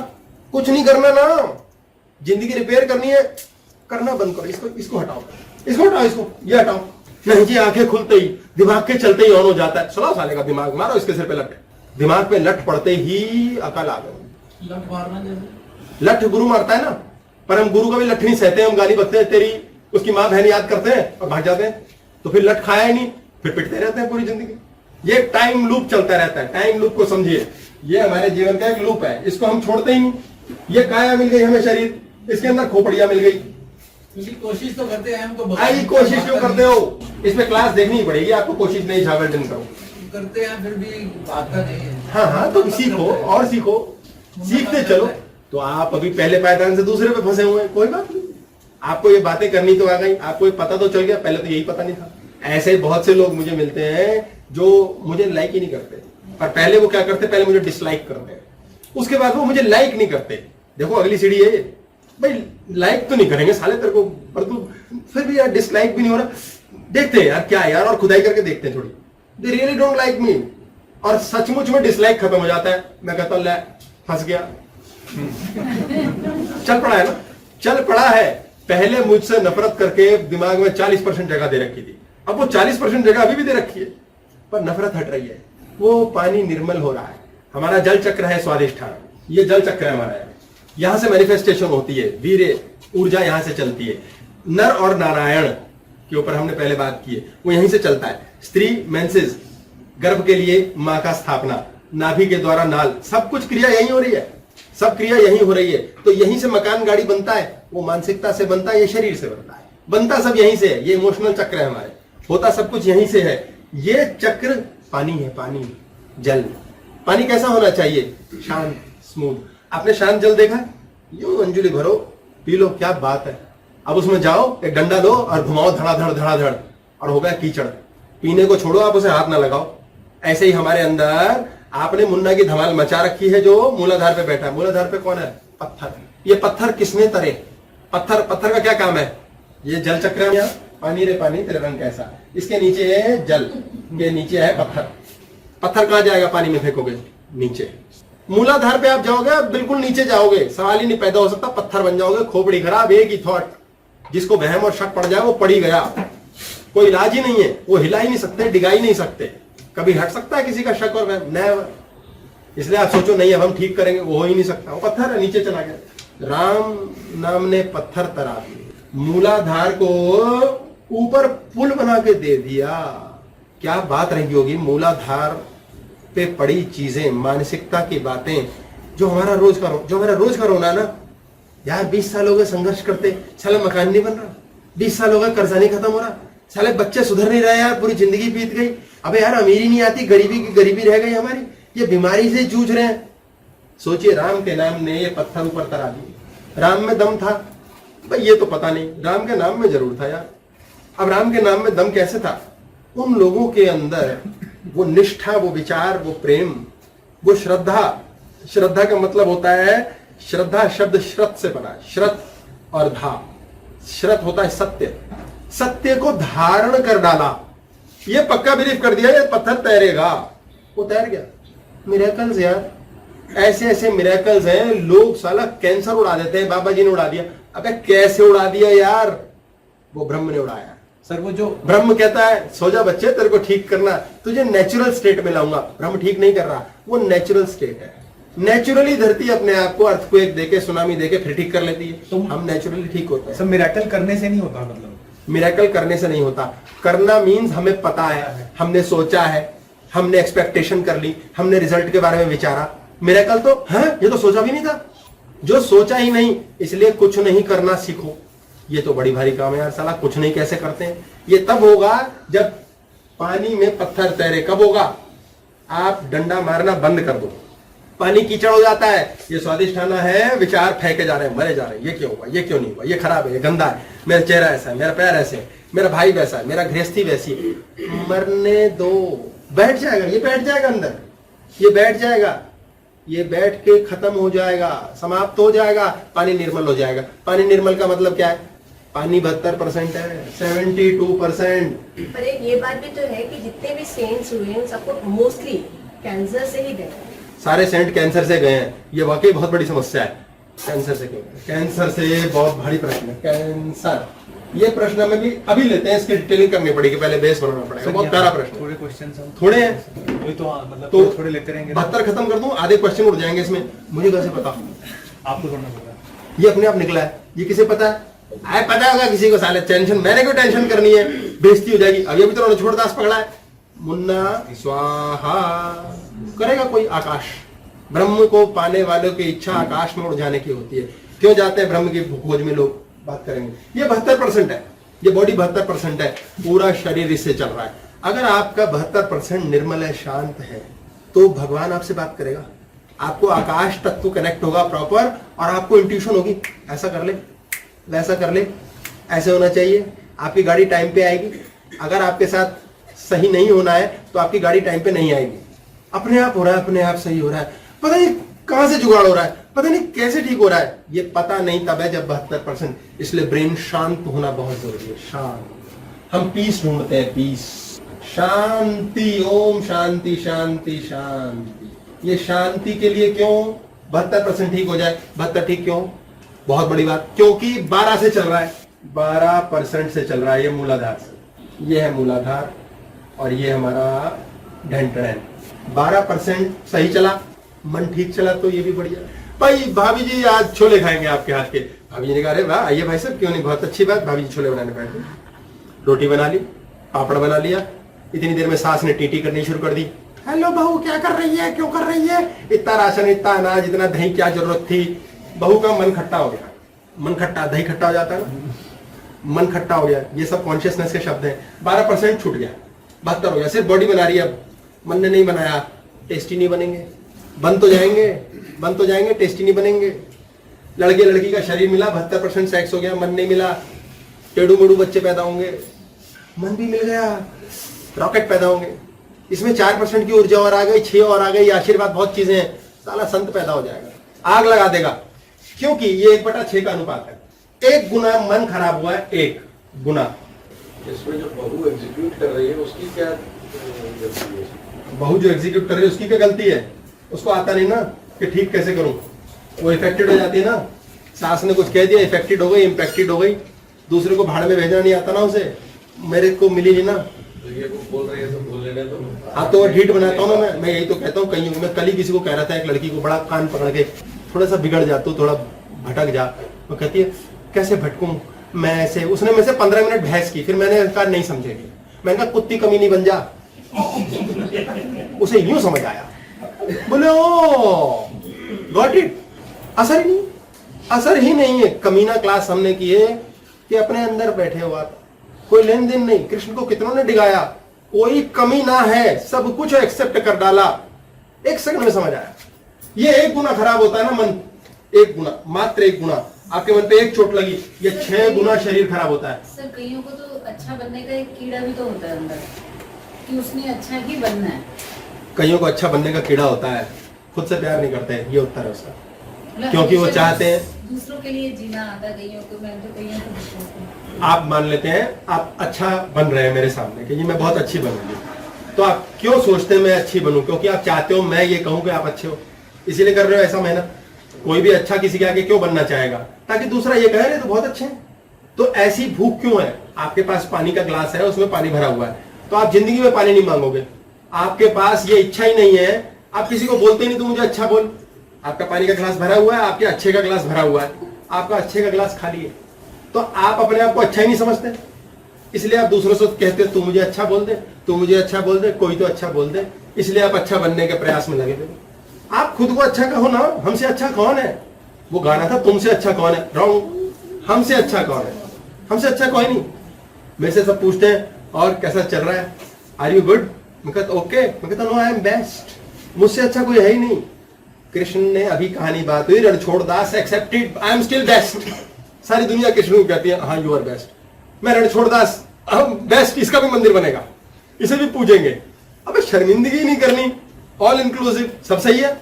कुछ नहीं करना ना, जिंदगी रिपेयर करनी है, करना बंद करो। इसको हटाओ, इसको हटाओ, इसको ये हटाओ। नहीं जी, आंखें खुलते ही, दिमाग के चलते ही ऑन हो जाता है। सुनाओ साले का दिमाग, मारो इसके सिर पे लट। दिमाग पे लट पड़ते ही अकल आ गई। लट मारना जैसे लठ गुरु मारता है ना, पर हम गुरु का भी लठ नहीं सहते, हम गाली बकते हैं तेरी, उसकी माँ बहन याद करते हैं और भाग जाते हैं। तो फिर लठ खाया ही नहीं, फिर पिटते रहते हैं पूरी जिंदगी। ये टाइम लूप चलता रहता है। टाइम लूप को समझिए, ये हमारे जीवन का एक लूप है, इसको हम छोड़ते ही नहीं। ये काया मिल गई हमें शरीर, इसके अंदर खोपड़िया मिल गई। क्योंकि कोशिश तो करते हैं हमको, आई कोशिश क्यों करते हो? इसमें क्लास देखनी पड़ेगी आपको। कोशिश नहीं, झागड़न करो, करते हैं फिर भी भागता नहीं है। हाँ, तुम सीखो और सीखो, सीखते चलो। तो आप अभी पहले पायदान से दूसरे पे फंसे हुए हैं, कोई बात नहीं, आपको ये बातें करनी तो आ गई, आपको ये पता तो चल गया, पहले तो यही पता नहीं था। ऐसे ही बहुत से लोग मुझे मिलते हैं जो मुझे लाइक ही नहीं करते, और पहले वो क्या करते, पहले मुझे डिसलाइक करते हैं, उसके बाद वो मुझे लाइक नहीं करते। देखो अगली सीढ़ी है ये, भाई लाइक तो नहीं करेंगे साले तेरे को, पर तू फिर भी यार डिसलाइक भी नहीं हो रहा, देखते हैं यार क्या यार, और खुदाई करके देखते हैं थोड़ी, they really don't like me, और सचमुच में डिसलाइक खत्म हो जाता है। मैं कहता हूं ले फंस गया, चल पड़ा है ना, चल पड़ा है। पहले मुझसे नफरत करके दिमाग में 40% जगह दे रखी थी, अब वो 40% जगह अभी भी दे रखी है, पर नफरत हट रही है, वो पानी निर्मल हो रहा है। हमारा जल चक्र है स्वादिष्ठान, ये जल चक्र है हमारा, यहां से मैनिफेस्टेशन होती है, वीर्य ऊर्जा यहां से चलती है। नर और नारायण के ऊपर हमने पहले बात की है, वो यहीं से चलता है। स्त्री मेंसेस, गर्भ के लिए मां का स्थापना, नाभि के द्वारा नाल, सब कुछ क्रिया यहीं हो रही है, सब क्रिया यहीं हो रही है। तो यहीं से मकान गाड़ी बनता है, वो मानसिकता से बनता है, ये शरीर से बनता है, बनता सब यहीं से है, ये इमोशनल चक्र है हमारे, होता सब कुछ यहीं से है। ये चक्र पानी है, पानी जल। पानी कैसा होना चाहिए? शांत, स्मूथ। आपने शांत जल देखा? यूं अंजुली भरो, पी लो, क्या बात है। अब उसमें जाओ, एक डंडा लो और घुमाओ धड़ाधड़, और हो गया कीचड़। पीने को छोड़ो, आप उसे हाथ ना लगाओ। ऐसे ही हमारे अंदर आपने मुन्ना की धमाल मचा रखी है, जो मूलाधार पे बैठा है। मूलाधार पे कौन है? पत्थर। ये पत्थर किसने तरे? पत्थर का क्या काम है? ये जल चक्र है, पानी रे पानी तेरे रंग कैसा, इसके नीचे है जल, ये नीचे है पत्थर। पत्थर कहां जाएगा? पानी में फेंकोगे, नीचे। मूलाधार पे आप जाओगे, आप बिल्कुल नीचे जाओगे, सवाल ही नहीं पैदा हो सकता, पत्थर बन जाओगे, खोपड़ी खराब, एक ही थॉट। जिसको वहम और शक पड़ जाए वो पड़ ही गया, कोई इलाज ही नहीं है, वो हिला ही नहीं सकते, डिगा ही नहीं सकते। कभी हट सकता है किसी का शक और वहम? नेवर। इसलिए आप सोचो नहीं अब हम ठीक करेंगे, वो हो ही नहीं सकता, वो पत्थर है, नीचे चला गया। राम नाम ने पत्थर तरा दिए, मूलाधार को ऊपर पुल बना के दे दिया। क्या बात रही होगी मूलाधार पे पड़ी चीजें, मानसिकता की बातें, जो हमारा रोज का रोना ना यार। 20 साल हो गए संघर्ष करते, साले मकान नहीं बन रहा, 20 साल हो गए कर्जा नहीं खत्म हो रहा, साले बच्चे सुधर नहीं रहे यार, पूरी जिंदगी बीत गई, अबे यार अमीरी नहीं आती, गरीबी की गरीबी रह गई हमारी, ये बीमारी से जूझ रहे हैं। सोचिए राम के नाम ने ये पत्थर ऊपर तरा दिए। राम में दम था भाई, ये तो पता नहीं, राम के नाम में जरूर था यार। अब राम के नाम में दम कैसे था? उन लोगों के अंदर वो निष्ठा, वो विचार, वो प्रेम, वो श्रद्धा। श्रद्धा का मतलब होता है, श्रद्धा शब्द श्रत से बना है, श्रत और धा। श्रत होता है सत्य, सत्य को धारण कर डाला, ये पक्का बिलीव कर दिया ये पत्थर तैरेगा, वो तैर गया। मिरेकल्स यार, ऐसे ऐसे मिरेकल्स हैं। लोग साला कैंसर उड़ा देते हैं, बाबा जी ने उड़ा दिया। अबे कैसे उड़ा दिया यार? वो ब्रह्म ने उड़ाया। सर वो जो ब्रह्म कहता है सो जा बच्चे, तेरे को ठीक करना, तुझे नेचुरल स्टेट में लाऊंगा। ब्रह्म ठीक नहीं कर रहा, वो नेचुरल स्टेट है। नेचुरली धरती अपने आप को अर्थक्वेक देके, सुनामी देके फिर ठीक कर लेती है। तो हम नेचुरली ठीक होते हैं। सब मिरेकल करने से नहीं होता, मतलब मिरेकल करने से नहीं होता। करना मीन्स हमें पता है, हमने सोचा है, हमने एक्सपेक्टेशन कर ली, हमने रिजल्ट के बारे में विचारा। मिरेकल तो है, ये तो सोचा भी नहीं था, जो सोचा ही नहीं, इसलिए कुछ नहीं करना सीखो। ये तो बड़ी भारी काम है यार, साला कुछ नहीं कैसे करते हैं? ये तब होगा जब पानी में पत्थर तैरे। कब होगा? आप डंडा मारना बंद कर दो, पानी कीचड़ हो जाता है। ये स्वादिष्ठाना है, विचार फेंके जा रहे हैं, मरे जा रहे हैं, ये क्यों हुआ, ये क्यों नहीं हुआ, ये खराब है, ये गंदा है, मेरा चेहरा ऐसा है, मेरा पैर ऐसे है, मेरा भाई वैसा है, मेरा गृहस्थी वैसी है। मरने दो, बैठ जाएगा, ये बैठ जाएगा अंदर, ये बैठ जाएगा, ये बैठ के खत्म हो जाएगा, समाप्त हो जाएगा, पानी निर्मल हो जाएगा। पानी निर्मल का मतलब क्या है? पानी 72% है, 72%। पर एक ये बात भी तो है कि जितने भी सेंट्स हुए हैं सबको मोस्टली कैंसर से ही गए। सारे सेंट कैंसर से गए हैं, ये वाकई बहुत बड़ी समस्या है। कैंसर से क्यों? कैंसर से बहुत भारी प्रश्न है। कैंसर, ये प्रश्न हमें भी अभी लेते हैं, इसकी डिटेलिंग करनी पड़ेगी, पहले बेस बनाना पड़ेगा। बहुत प्यारा प्रश्न। थोड़े क्वेश्चन थोड़े हैं, वही तो मतलब तो थोड़े लेते रहेंगे। 72 खत्म कर दूं, आधे क्वेश्चन उड़ जाएंगे इसमें। मुझे कैसे पता? आपको थोड़ा पता, ये अपने आप निकला है। ये किसे पता है? आए पता होगा किसी को, साले टेंशन, मैंने क्यों टेंशन करनी है, बेइज्जती हो जाएगी। अभी तो छोड़दास पकड़ा है, मुन्ना स्वाहा करेगा कोई आकाश। ब्रह्म को पाने वालों की इच्छा आकाश में उड़ जाने की होती है। क्यों जाते हैं ब्रह्म की खोज में लोग? बात करेंगे। ये 72% है, ये बॉडी 72% है, पूरा शरीर इससे चल रहा है। अगर आपका 72% निर्मल है, शांत है, तो भगवान आपसे बात करेगा, आपको आकाश तक को कनेक्ट होगा प्रॉपर, और आपको इंट्यूशन होगी, ऐसा कर ले, वैसा कर ले, ऐसे होना चाहिए, आपकी गाड़ी टाइम पे आएगी। अगर आपके साथ सही नहीं होना है तो आपकी गाड़ी टाइम पे नहीं आएगी। अपने आप हो रहा है, अपने आप सही हो रहा है, पता नहीं कहां से जुगाड़ हो रहा है, पता नहीं कैसे ठीक हो रहा है, ये पता नहीं तब है जब 72%। इसलिए ब्रेन शांत होना बहुत जरूरी है। शांत, हम पीस ढूंढते हैं, पीस, शांति। ओम शांति शांति शांति। ये शांति के लिए क्यों 72% ठीक हो जाए? 72 ठीक क्यों? बहुत बड़ी बात, क्योंकि 12 से चल रहा है, 12% से चल रहा है। ये मूलाधार से, ये है मूलाधार और ये हमारा ढंढन। 12% सही चला, मन ठीक चला तो ये भी बढ़िया। भाई भाभी जी आज छोले खाएंगे आपके हाथ के। भाभी जी ने कहा अरे वाह आइए भाई साहब, क्यों नहीं, बहुत अच्छी बात। भाभी जी छोले बनाने बैठे, रोटी बना ली, पापड़ बना लिया। इतनी देर में सास ने टीटी करनी शुरू कर दी। हेलो बहू क्या कर रही है, क्यों कर रही है, इतना राशन, इतना अनाज, इतना दही, क्या जरूरत थी। बहू का मन खट्टा हो गया, मन खट्टा, दही खट्टा हो जाता है ना, मन खट्टा हो गया। ये सब कॉन्शियसनेस के शब्द हैं। 12% छूट गया, 72 हो गया। सिर्फ बॉडी बना रही है, अब मन ने नहीं बनाया, टेस्टी नहीं बनेंगे। बन तो जाएंगे, बन तो जाएंगे, टेस्टी नहीं बनेंगे। लड़के लड़की का शरीर मिला, 72% सेक्स हो गया, मन नहीं मिला, टेढ़ू मेढ़ू बच्चे पैदा होंगे। मन भी मिल गया, रॉकेट पैदा होंगे। इसमें 4% की ऊर्जा और आ गई, 6 और आ गई, आशीर्वाद, बहुत चीजें हैं। साला संत पैदा हो जाएगा, आग लगा देगा, क्योंकि ये 1/6 का अनुपात है। 1 गुना मन खराब हुआ है, 1 गुना। इसमें जो बहू एग्जीक्यूट कर रही है उसकी क्या गलती है? बहू जो एग्जीक्यूट कर रही है उसकी क्या गलती है? उसको आता नहीं ना कि ठीक कैसे करूं, वो इफेक्टेड हो जाती है ना। सास ने कुछ कह दिया, इफेक्टेड हो गई, इम्पैक्टेड हो गई। दूसरे को भाड़ में भेजना नहीं आता ना उसे, मेरे को मिली नहीं ना। तो ये वो बोल रही है तो बोल लेने दो। हाँ तो ढीठ बनाता हूँ ना मैं यही तो कहता हूँ। कहीं मैं कल ही किसी को कह रहा था, एक लड़की को बड़ा कान पकड़ के, थोड़ा सा बिगड़ जा, तो थोड़ा भटक जा। वो कहती है कैसे भटकूं मैं ऐसे। उसने मेरे से 15 मिनट बहस की, फिर मैंने कहा नहीं समझेगी। मैंने कहा कुत्ती कमी नहीं बन जा। उसे यूं समझ आया, बोले ओ गॉट इट। असर ही नहीं, असर ही नहीं है। कमीना क्लास हमने की है कि अपने अंदर बैठे हुआ, कोई लेन देन नहीं। कृष्ण को कितनों ने डिगाया, कोई कमी ना है, सब कुछ एक्सेप्ट कर डाला। 1 सेकंड में समझ आया। ये 1 गुना खराब होता है ना मन, 1 गुना, मात्र 1 गुना। आपके मन पे 1 चोट लगी, ये 6 गुना शरीर खराब होता है। सर कईयों को तो अच्छा बनने का एक कीड़ा भी तो होता है अंदर, कि उसने अच्छा ही बनना है। कईयों को अच्छा बनने का कीड़ा होता है, खुद से प्यार नहीं करते हैं, ये उत्तर है उसका। मतलब क्योंकि वो हमेशा चाहते हैं, दूसरों के लिए जीना आता है कईयों को। मैं तो कईयों को विश्वास नहीं। आप मान लेते हैं आप अच्छा बन रहे हैं मेरे सामने कि ये मैं बहुत अच्छी बनूंगी, तो आप क्यों सोचते हैं मैं अच्छी बनूं? क्योंकि आप चाहते हो मैं ये कहूं कि आप अच्छे हो, इसीलिए कर रहे हो ऐसा मेहनत। कोई भी अच्छा किसी के आगे क्यों बनना चाहेगा? ताकि दूसरा ये कहे रहे तो बहुत अच्छे हैं। तो ऐसी भूख क्यों है? आपके पास पानी का ग्लास है, उसमें पानी भरा हुआ है, तो आप जिंदगी में पानी नहीं मांगोगे। आपके पास ये इच्छा ही नहीं है, आप किसी को बोलते ही नहीं तू मुझे अच्छा बोल। आपका पानी का ग्लास भरा हुआ है, आपके अच्छे का ग्लास भरा हुआ है, आपका अच्छे का ग्लास खाली है, तो आप अपने आप को अच्छा ही नहीं समझते। इसलिए आप दूसरों से कहते हो तू मुझे अच्छा बोल दे, तू मुझे अच्छा बोल दे, कोई तो अच्छा बोल दे। इसलिए आप अच्छा बनने के प्रयास में लगे हुए। आप खुद को अच्छा कहो ना, हमसे अच्छा कौन है? वो गाना था तुमसे अच्छा कौन है, रॉन्ग। हमसे अच्छा कौन है? हमसे अच्छा कोई नहीं। मेरे से सब पूछते हैं और कैसा चल रहा है, आर यू गुड? मैं कहता ओके, मैं कहता नो आई एम बेस्ट। मुझसे अच्छा कोई है ही नहीं। कृष्ण ने अभी कहानी बात हुई, Ranchhod Das accepted, I am still best. सारी दुनिया कृष्ण को कहती है हाँ यू आर बेस्ट। मैं रणछोड़ दास, हम बेस्ट, इसका भी मंदिर बनेगा, इसे भी पूजेंगे। अबे शर्मिंदगी नहीं करनी, ऑल इंक्लूसिव, सब सही है।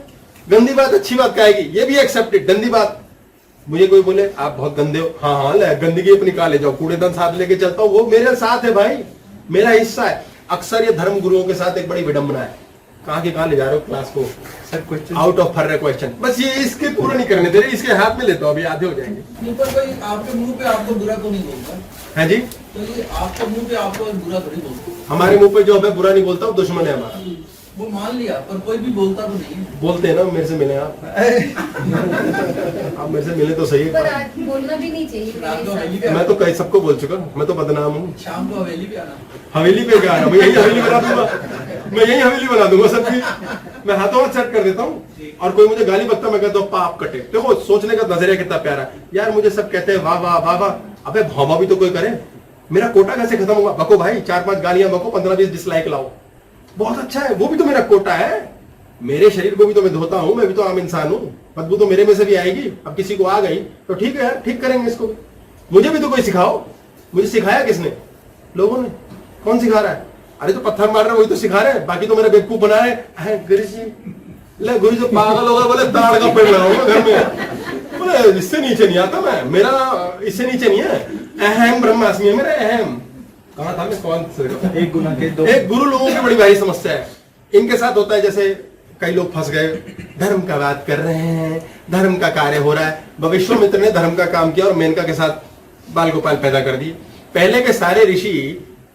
गंदी बात अच्छी बात कहेगी, ये भी एक्सेप्टेड। गंदी बात, मुझे कोई बोले आप बहुत गंदे हो, हाँ हाँ ले गंदगी अपनी निकाले जाओ, कूड़ेदान साथ लेके चलता हूँ, वो मेरे साथ है भाई, मेरा हिस्सा है। अक्सर ये धर्म गुरुओं के साथ एक बड़ी विडंबना है। कहाँ के कहाँ ले जा रहे हो क्लास को? Sir question out of four question, बस ये इसके पूरा नहीं करने दे रहे, इसके हाथ में लेता हूँ, अभी आधे हो जाएंगे। मुंह पर कोई आपके मुंह पे आपको बुरा तो नहीं बोलता? है जी, तो ये आपके मुंह पे आपको बुरा थोड़ी बोलता? हमारे मुंह पे जो हमें बुरा नहीं बोलता वो दुश्मन है हमारा। वो मान लिया, पर कोई भी बोलता तो नहीं है। बोलते हैं ना, मेरे से मिले आप। आप मेरे से मिले तो सही पर है। आज बोलना भी नहीं चाहिए रात मेरे को साथ। हवेली पे मैं तो कई सबको बोल चुका, मैं तो बदनाम हूँ। शाम को हवेली पे आना। हवेली पे क्या है, मैं यही हवेली बना दूंगा, मैं यही हवेली बना दूंगा सबकी। मैं हाथों हाथ सेट कर देता हूँ, और कोई मुझे गाली बकता मैं कहता हूँ पाप कटे। देखो सोचने का नजरिया कितना प्यारा है यार। मुझे सब कहते हैं वाह वाह वाह वाह, अबे भौमा भी तो कोई करे। मेरा कोटा कैसे खत्म होगा? बको भाई, 4-5 गालियां बको, 15-20 डिसलाइक लाओ, बहुत अच्छा है, वो भी तो मेरा कोटा है। मेरे शरीर को भी तो मैं धोता हूँ, मैं भी तो आम इंसान हूँ, बदबू तो मेरे में से भी आएगी। अब किसी को आ गई तो ठीक है यार, ठीक करेंगे इसको, मुझे भी तो कोई सिखाओ। मुझे सिखाया किसने? लोगों ने। कौन सिखा रहा है? अरे तो पत्थर मार रहे हैं वही तो सिखा रहे हैं, बाकी तो मेरा बेवकूफ बना है गुरु जी। ले गुरु जी पागल होगा, बोले दाढ़ का पेड़ लगाऊंगा घर में, बोले इससे नीचे नहीं आता मैं, मेरा इससे नीचे नहीं है, अहम ब्रह्मास्मि है मेरा, अहम। कहा था मैं? कौन से? एक गुना के दो। एक गुरु लोगों की बड़ी भारी समस्या है। इनके साथ होता है जैसे कई लोग फंस गए, धर्म का बात कर रहे हैं, धर्म का कार्य हो रहा है। विश्वामित्र ने धर्म का काम किया और मेनका के साथ बाल गोपाल पैदा कर दिए। पहले के सारे ऋषि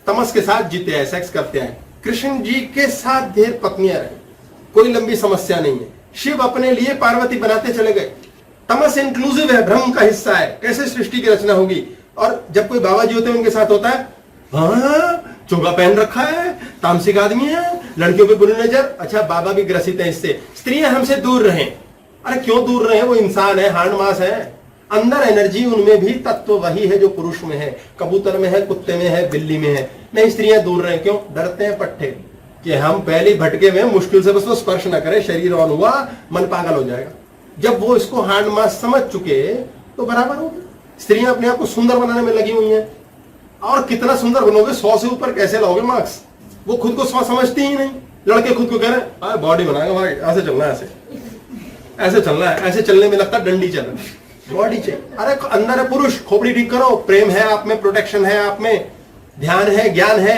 तमस के साथ जीते हैं, सेक्स करते हैं। कृष्ण जी के साथ ढेर पत्नियां रही, कोई लंबी समस्या नहीं है। शिव अपने लिए पार्वती बनाते चले गए। तमस इंक्लूसिव है, ब्रह्म का हिस्सा है। कैसे सृष्टि की रचना होगी? और जब कोई बाबा जी होते हैं उनके साथ होता है, हाँ चोगा पहन रखा है, तामसिक आदमी है, लड़कियों पे बुरी नजर। अच्छा बाबा भी ग्रसित है इससे, स्त्रियां हमसे दूर रहें। अरे क्यों दूर रहे? वो इंसान है, हांड मास है, अंदर एनर्जी उनमें भी तत्व वही है जो पुरुष में है, कबूतर में है, कुत्ते में है, बिल्ली में है। नहीं, स्त्रियां दूर रहे। क्यों? डरते हैं पट्टे कि हम पहले भटके में मुश्किल से बस वो स्पर्श न करें, शरीर ऑन हुआ मन पागल हो जाएगा। जब वो इसको हांड मास समझ चुके तो बराबर हो गए। स्त्रियां अपने आप को सुंदर बनाने में लगी हुई हैं, और कितना सुंदर बनोगे, 100 से ऊपर कैसे लाओगे मार्क्स? वो खुद को 100 समझती ही नहीं। लड़के खुद को कह रहे हैं बॉडी बनाएगा भाई, ऐसे चलना है, ऐसे चलना है, ऐसे चलने में लगता है डंडी चल रही, बॉडी चाहिए। अरे अंदर है पुरुष, खोपड़ी ठीक करो, प्रेम है आप में, प्रोटेक्शन है आप में, ध्यान है, ज्ञान है।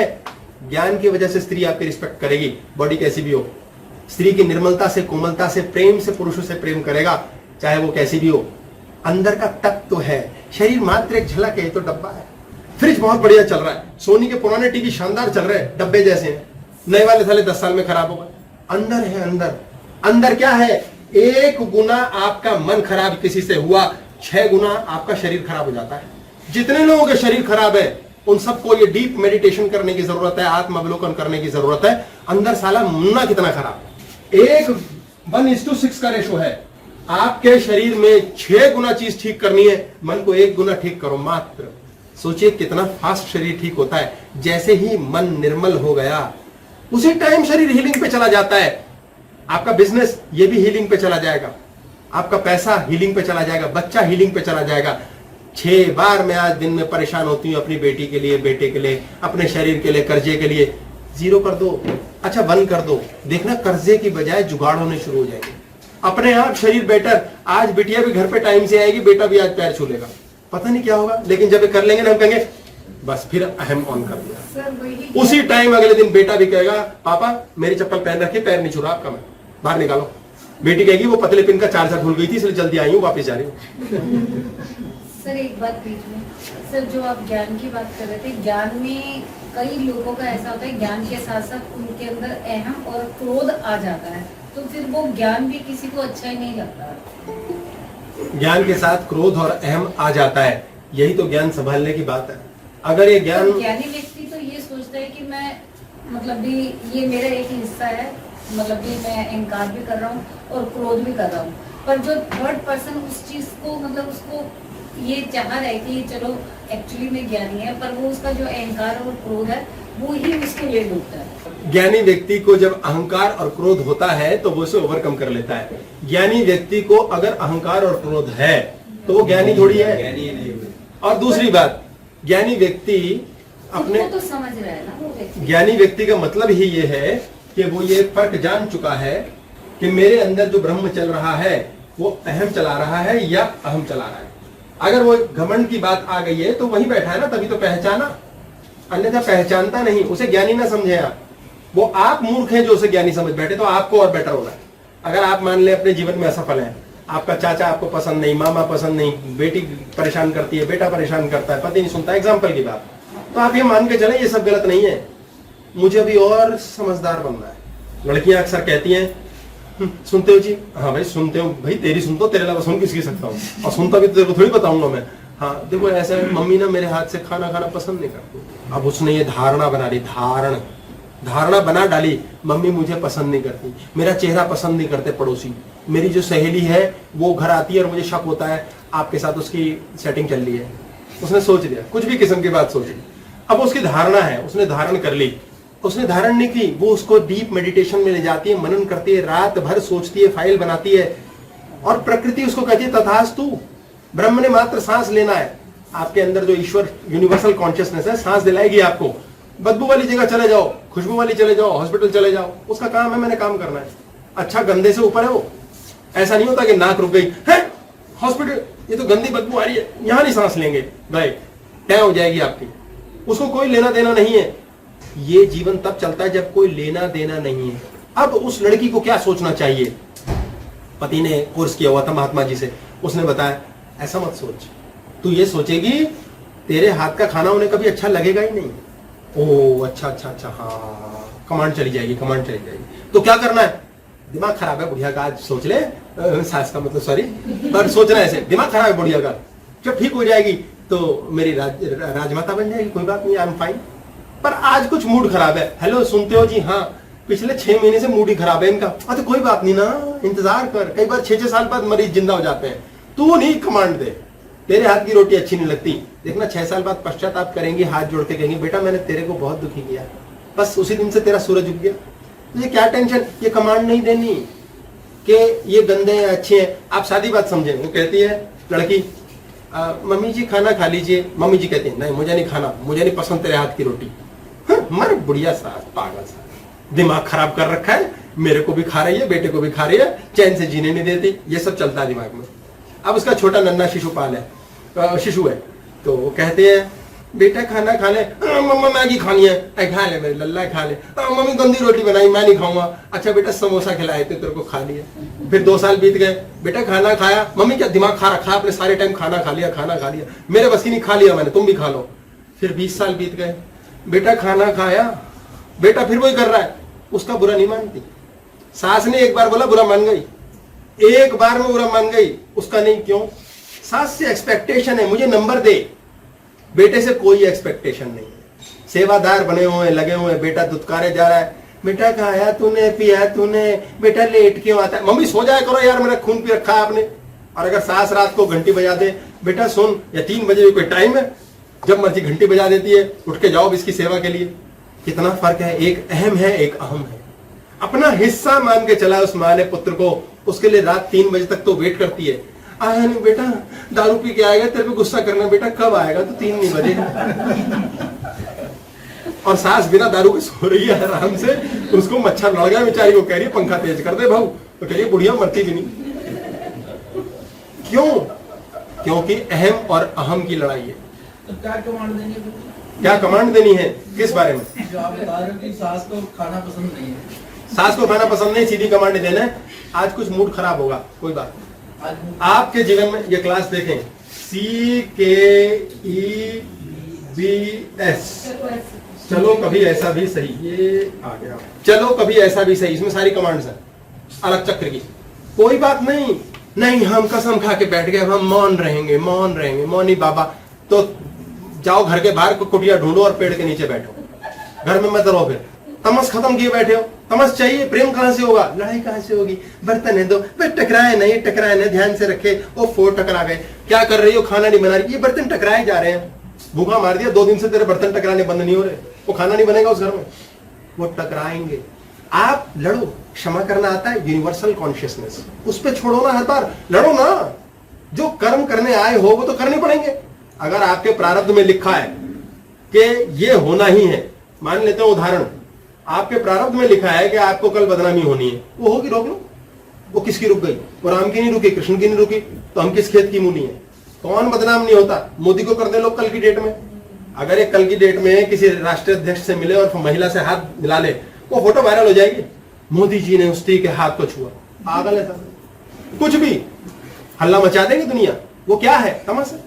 ज्ञान की वजह से स्त्री आपकी रिस्पेक्ट करेगी, बॉडी कैसी भी हो। स्त्री की निर्मलता से, कोमलता से, प्रेम से पुरुषों से प्रेम करेगा, चाहे वो कैसी भी हो। अंदर का तत्व तो है, शरीर मात्र एक झलक है, तो डब्बा है। फ्रिज बहुत बढ़िया चल रहा है, सोनी के पुराने टीवी शानदार चल रहे हैं, डब्बे जैसे हैं, नए वाले साले 10 साल में खराब हो गए। अंदर है, अंदर अंदर क्या है? 1 गुना आपका मन खराब किसी से हुआ, 6 गुना आपका शरीर खराब हो जाता है। जितने लोगों के शरीर खराब है उन सबको ये डीप मेडिटेशन करने की जरूरत है, आत्म अवलोकन करने की जरूरत है। अंदर साला मुन्ना कितना खराब, 1:6 का रेशो है। आपके शरीर में 6 गुना चीज ठीक करनी है, मन को 1 गुना ठीक करो मात्र। सोचिए कितना फास्ट शरीर ठीक होता है। जैसे ही मन निर्मल हो गया उसी टाइम शरीर हीलिंग पे चला जाता है। आपका बिजनेस ये भी हीलिंग पे चला जाएगा, आपका पैसा हीलिंग पे चला जाएगा, बच्चा हीलिंग पे चला जाएगा। 6 बार मैं आज दिन में परेशान होती हूँ अपनी बेटी के लिए, बेटे के लिए, अपने शरीर के लिए, कर्जे के लिए। 0 कर दो, अच्छा 1 कर दो, देखना कर्जे की बजाय जुगाड़ होने शुरू हो जाएंगे। अपने आप शरीर बेटर। आज बिटिया भी घर पे टाइम से आएगी, बेटा भी आज पैर छू लेगा, पता नहीं क्या होगा, लेकिन जब ये कर लेंगे ना हम कहेंगे बस फिर अहम ऑन कर दिया। उसी टाइम अगले दिन बेटा भी कहेगा पापा मेरी चप्पल पहन रखी, पैर नहीं छू रहा आपका, मैं बाहर निकालो। बेटी कहेगी वो पतले पिन का चार्जर भूल गई थी इसलिए जल्दी आई हूँ, वापस जा रही हूँ। सर एक बात बीच में, सर जो आप ज्ञान की बात कर रहे थे, ज्ञान में कई लोगों का ऐसा होता है ज्ञान के साथ साथ उनके अंदर अहम और क्रोध आ जाता है, तो फिर वो ज्ञान भी किसी को अच्छा ही नहीं लगता। ज्ञान के साथ क्रोध और अहम आ जाता है, यही तो ज्ञान संभालने की बात है। अगर ये ज्ञान, तो ज्ञानी व्यक्ति तो ये सोचता है कि मैं मतलब भी ये मेरा एक हिस्सा है, मतलब भी मैं अहंकार भी कर रहा हूँ और क्रोध भी कर रहा हूँ, पर जो थर्ड पर्सन उस चीज को मतलब उसको ये चाह रहा है कि चलो एक्चुअली में ज्ञानी है, पर वो उसका जो अहंकार और क्रोध है वो ही उसको ले डूबता है। ज्ञानी व्यक्ति को जब अहंकार और क्रोध होता है तो वो उसे ओवरकम कर लेता है। ज्ञानी व्यक्ति को अगर अहंकार और क्रोध है तो वो ज्ञानी थोड़ी है। और दूसरी बात, ज्ञानी व्यक्ति अपने तो समझ रहा है ना वो व्यक्ति। ज्ञानी व्यक्ति का मतलब ही ये है कि वो ये फर्क जान चुका है कि मेरे अंदर जो ब्रह्म चल रहा है वो अहम चला रहा है या अहम चला रहा है। अगर वो घमंड की बात आ गई है तो वहीं बैठा है ना, तभी तो पहचाना, अन्यथा पहचानता नहीं, उसे ज्ञानी ना समझे आप। वो आप मूर्ख हैं जो उसे ज्ञानी समझ बैठे, तो आपको और बेटर होना है। अगर आप मान ले अपने जीवन में असफल है, आपका चाचा आपको पसंद नहीं, मामा पसंद नहीं, बेटी परेशान करती है, बेटा परेशान करता है, पति नहीं सुनता, एग्जाम्पल की बात, तो आप ये मान के चले ये सब गलत नहीं है, मुझे अभी और समझदार बनना है। लड़कियां अक्सर कहती हैं सुनते हो जी? हाँ भाई सुनते हो, भाई तेरी सुनता हूँ, तेरे अलावा सुन किसकी सकता हूँ, और सुनता भी तो तेरे को थोड़ी बताऊंगा मैं। हाँ देखो ऐसा है, मम्मी ना मेरे हाथ से खाना खाना पसंद नहीं करती। अब उसने ये धारणा बना ली, धारणा बना डाली, मम्मी मुझे पसंद नहीं करती, मेरा चेहरा पसंद नहीं करते पड़ोसी, मेरी जो सहेली है वो घर आती है और मुझे शक होता है आपके साथ उसकी सेटिंग चल रही है। उसने सोच लिया, कुछ भी किस्म की बात सोच ली, अब उसकी धारणा है, उसने धारण कर ली। उसने धारण नहीं की, वो उसको डीप मेडिटेशन में ले जाती है, मनन करती है, रात भर सोचती है, फाइल बनाती है, और प्रकृति उसको कहती है तथास्तु, ब्रह्म ने मात्र सांस लेना है, आपके अंदर जो ईश्वर यूनिवर्सल कॉन्शियसनेस है सांस दिलाएगी आपको। बदबू वाली जगह चले जाओ, खुशबू वाली चले जाओ, हॉस्पिटल चले जाओ, उसका काम है, मैंने काम करना है। अच्छा गंदे से ऊपर है वो। ऐसा नहीं होता कि नाक रुक गई है हॉस्पिटल, ये तो गंदी बदबू आ रही है, यहां नहीं सांस लेंगे, भाई तय हो जाएगी आपकी। उसको कोई लेना देना नहीं है। ये जीवन तब चलता है जब कोई लेना देना नहीं है। अब उस लड़की को क्या सोचना चाहिए? पति ने कोर्स किया हुआ था महात्मा जी से, उसने बताया ऐसा मत सोच, तू ये सोचेगी तेरे हाथ का खाना उन्हें कभी अच्छा लगेगा ही नहीं। ओ अच्छा अच्छा अच्छा, हाँ कमांड चली जाएगी, कमांड चली जाएगी। तो क्या करना है? दिमाग खराब है बुढ़िया का, आज सोच ले, सास का मतलब सॉरी, पर सोचना ऐसे दिमाग खराब है बुढ़िया का, जब ठीक हो जाएगी तो मेरी राजमाता बन जाएगी, कोई बात नहीं, आई एम फाइन। पर आज कुछ मूड खराब है। हेलो सुनते हो जी? हाँ, पिछले 6 महीने से मूड ही खराब है इनका। तो कोई बात नहीं ना, इंतजार कर, कई बार 6-6 साल बाद मरीज जिंदा हो जाते हैं। तू नहीं कमांड दे, तेरे हाथ की रोटी अच्छी नहीं लगती, देखना 6 साल बाद पश्चाताप करेंगी, हाथ जोड़ के कहेंगे बेटा मैंने तेरे को बहुत दुखी किया, बस उसी दिन से तेरा सूरज उग गया। ये क्या टेंशन? ये कमांड नहीं देनी कि ये गंदे हैं अच्छे हैं। आप सादी बात समझे, वो कहती है लड़की मम्मी जी खाना खा लीजिए, मम्मी जी कहती है नहीं मुझे नहीं खाना, मुझे नहीं पसंद तेरे हाथ की रोटी। मर बुढ़िया सा, पागल सा, दिमाग खराब कर रखा है, मेरे को भी खा रही है, बेटे को भी खा रही है, चैन से जीने नहीं देती, ये सब चलता है दिमाग में। अब उसका छोटा नन्ना शिशुपाल है, शिशु है, तो वो कहते हैं बेटा खाना खा ले, मम्मा मैगी खानी है, खा ले मेरे लल्ला खा ले, मम्मी गंदी रोटी बनाई मैं नहीं खाऊंगा, अच्छा बेटा समोसा खिलाए थे तेरे को खा लिया। फिर 2 साल बीत गए, बेटा खाना खाया, मम्मी क्या दिमाग खा रखा आपने, सारे टाइम खाना खा लिया, खाना खा लिया, मेरे बस की नहीं, खा लिया मैंने, तुम भी खा लो। फिर 20 साल बीत गए, बेटा खाना खाया, बेटा फिर वही कर रहा है, उसका बुरा नहीं मानती। सास ने एक बार बोला बुरा मान गई, एक बार में बुरा मान गई, उसका नहीं। क्यों? सास से एक्सपेक्टेशन है मुझे नंबर दे, बेटे से कोई एक्सपेक्टेशन नहीं है। सेवादार बने हुए लगे हुए, बेटा दुत्कारे जा रहा है, बेटा खाया तूने, पिया तूने, बेटा लेट क्यों आता है, मम्मी सो जाया करो यार, मेरा खून पी रखा है आपने। और अगर सास रात को घंटी बजा दे, बेटा सुन, या 3 बजे भी कोई टाइम है, जब मर्जी घंटी बजा देती है, उठ के जाओ इसकी सेवा के लिए। कितना फर्क है, एक अहम है एक अहम है। अपना हिस्सा मान के चला उस माँ ने पुत्र को, उसके लिए रात 3 बजे तक तो वेट करती है, आया नहीं बेटा, दारू पी के आएगा, तेरे पे गुस्सा करना, बेटा कब आएगा, तो 3 नहीं बजे। और सास बिना दारू के सो रही है आराम से, उसको मच्छर लड़ गया बेचारी को, कह रही है पंखा तेज कर दे भाऊ, तो कह रही है बुढ़िया मरती भी नहीं। क्यों? क्योंकि अहम और अहम की लड़ाई है। तो क्या कमांड देनी है? क्या कमांड देनी है? किस बारे में? जो आप बता रहे हो कि सास को खाना पसंद नहीं है, सास को खाना पसंद नहीं, सीधी कमांड देना है, आज कुछ मूड खराब होगा, कोई बात नहीं, आज आपके जीवन में ये क्लास देखें, CKEBS, चलो कभी ऐसा भी सही, ये आ गया, चलो कभी ऐसा भी सही, इसमें सारी कमांड्स हैं अलग चक्र की। कोई बात नहीं, नहीं हम कसम खा के बैठ गए, हम मौन रहेंगे, मौन रहेंगे, मौनी बाबा। तो जाओ घर के बाहर कुटिया ढूंढो और पेड़ के नीचे बैठो, घर में मत रहो। फिर तमस खत्म किए बैठे हो, तमस चाहिए, प्रेम कहां से होगा, लड़ाई कहां से होगी, बर्तन है दो, टकराए नहीं, टकराए नहीं, ध्यान से रखे, वो 4 टकरा गए, क्या कर रही हो, खाना नहीं बना रही, ये बर्तन टकराए जा रहे हैं, भूखा मार दिया, 2 दिन से तेरे बर्तन टकराने बंद नहीं हो रहे, वो खाना नहीं बनेगा उस घर में, वो टकराएंगे। आप लड़ो, क्षमा करना आता है, यूनिवर्सल कॉन्शियसनेस, उस पर छोड़ो ना, हर बार लड़ो ना, जो कर्म करने आए हो वो तो करने पड़ेंगे। अगर आपके प्रारब्ध में लिखा है कि ये होना ही है, मान लेते हैं उदाहरण, आपके प्रारब्ध में लिखा है कि आपको कल बदनामी होनी है, वो होगी, रोक लो। वो किसकी रुक गई? वो राम की नहीं रुकी, कृष्ण की नहीं रुकी, तो हम किस खेत की मूली है? कौन बदनाम नहीं होता? मोदी को कर दे लोग कल की डेट में, अगर ये कल की डेट में किसी राष्ट्रीय अध्यक्ष से मिले और महिला से हाथ मिला ले, वो फोटो वायरल हो जाएगी, मोदी जी ने उस स्त्री के हाथ को छुआ, पागल है सब, कुछ भी हल्ला मचा देंगे दुनिया। वो क्या है? तमाशा।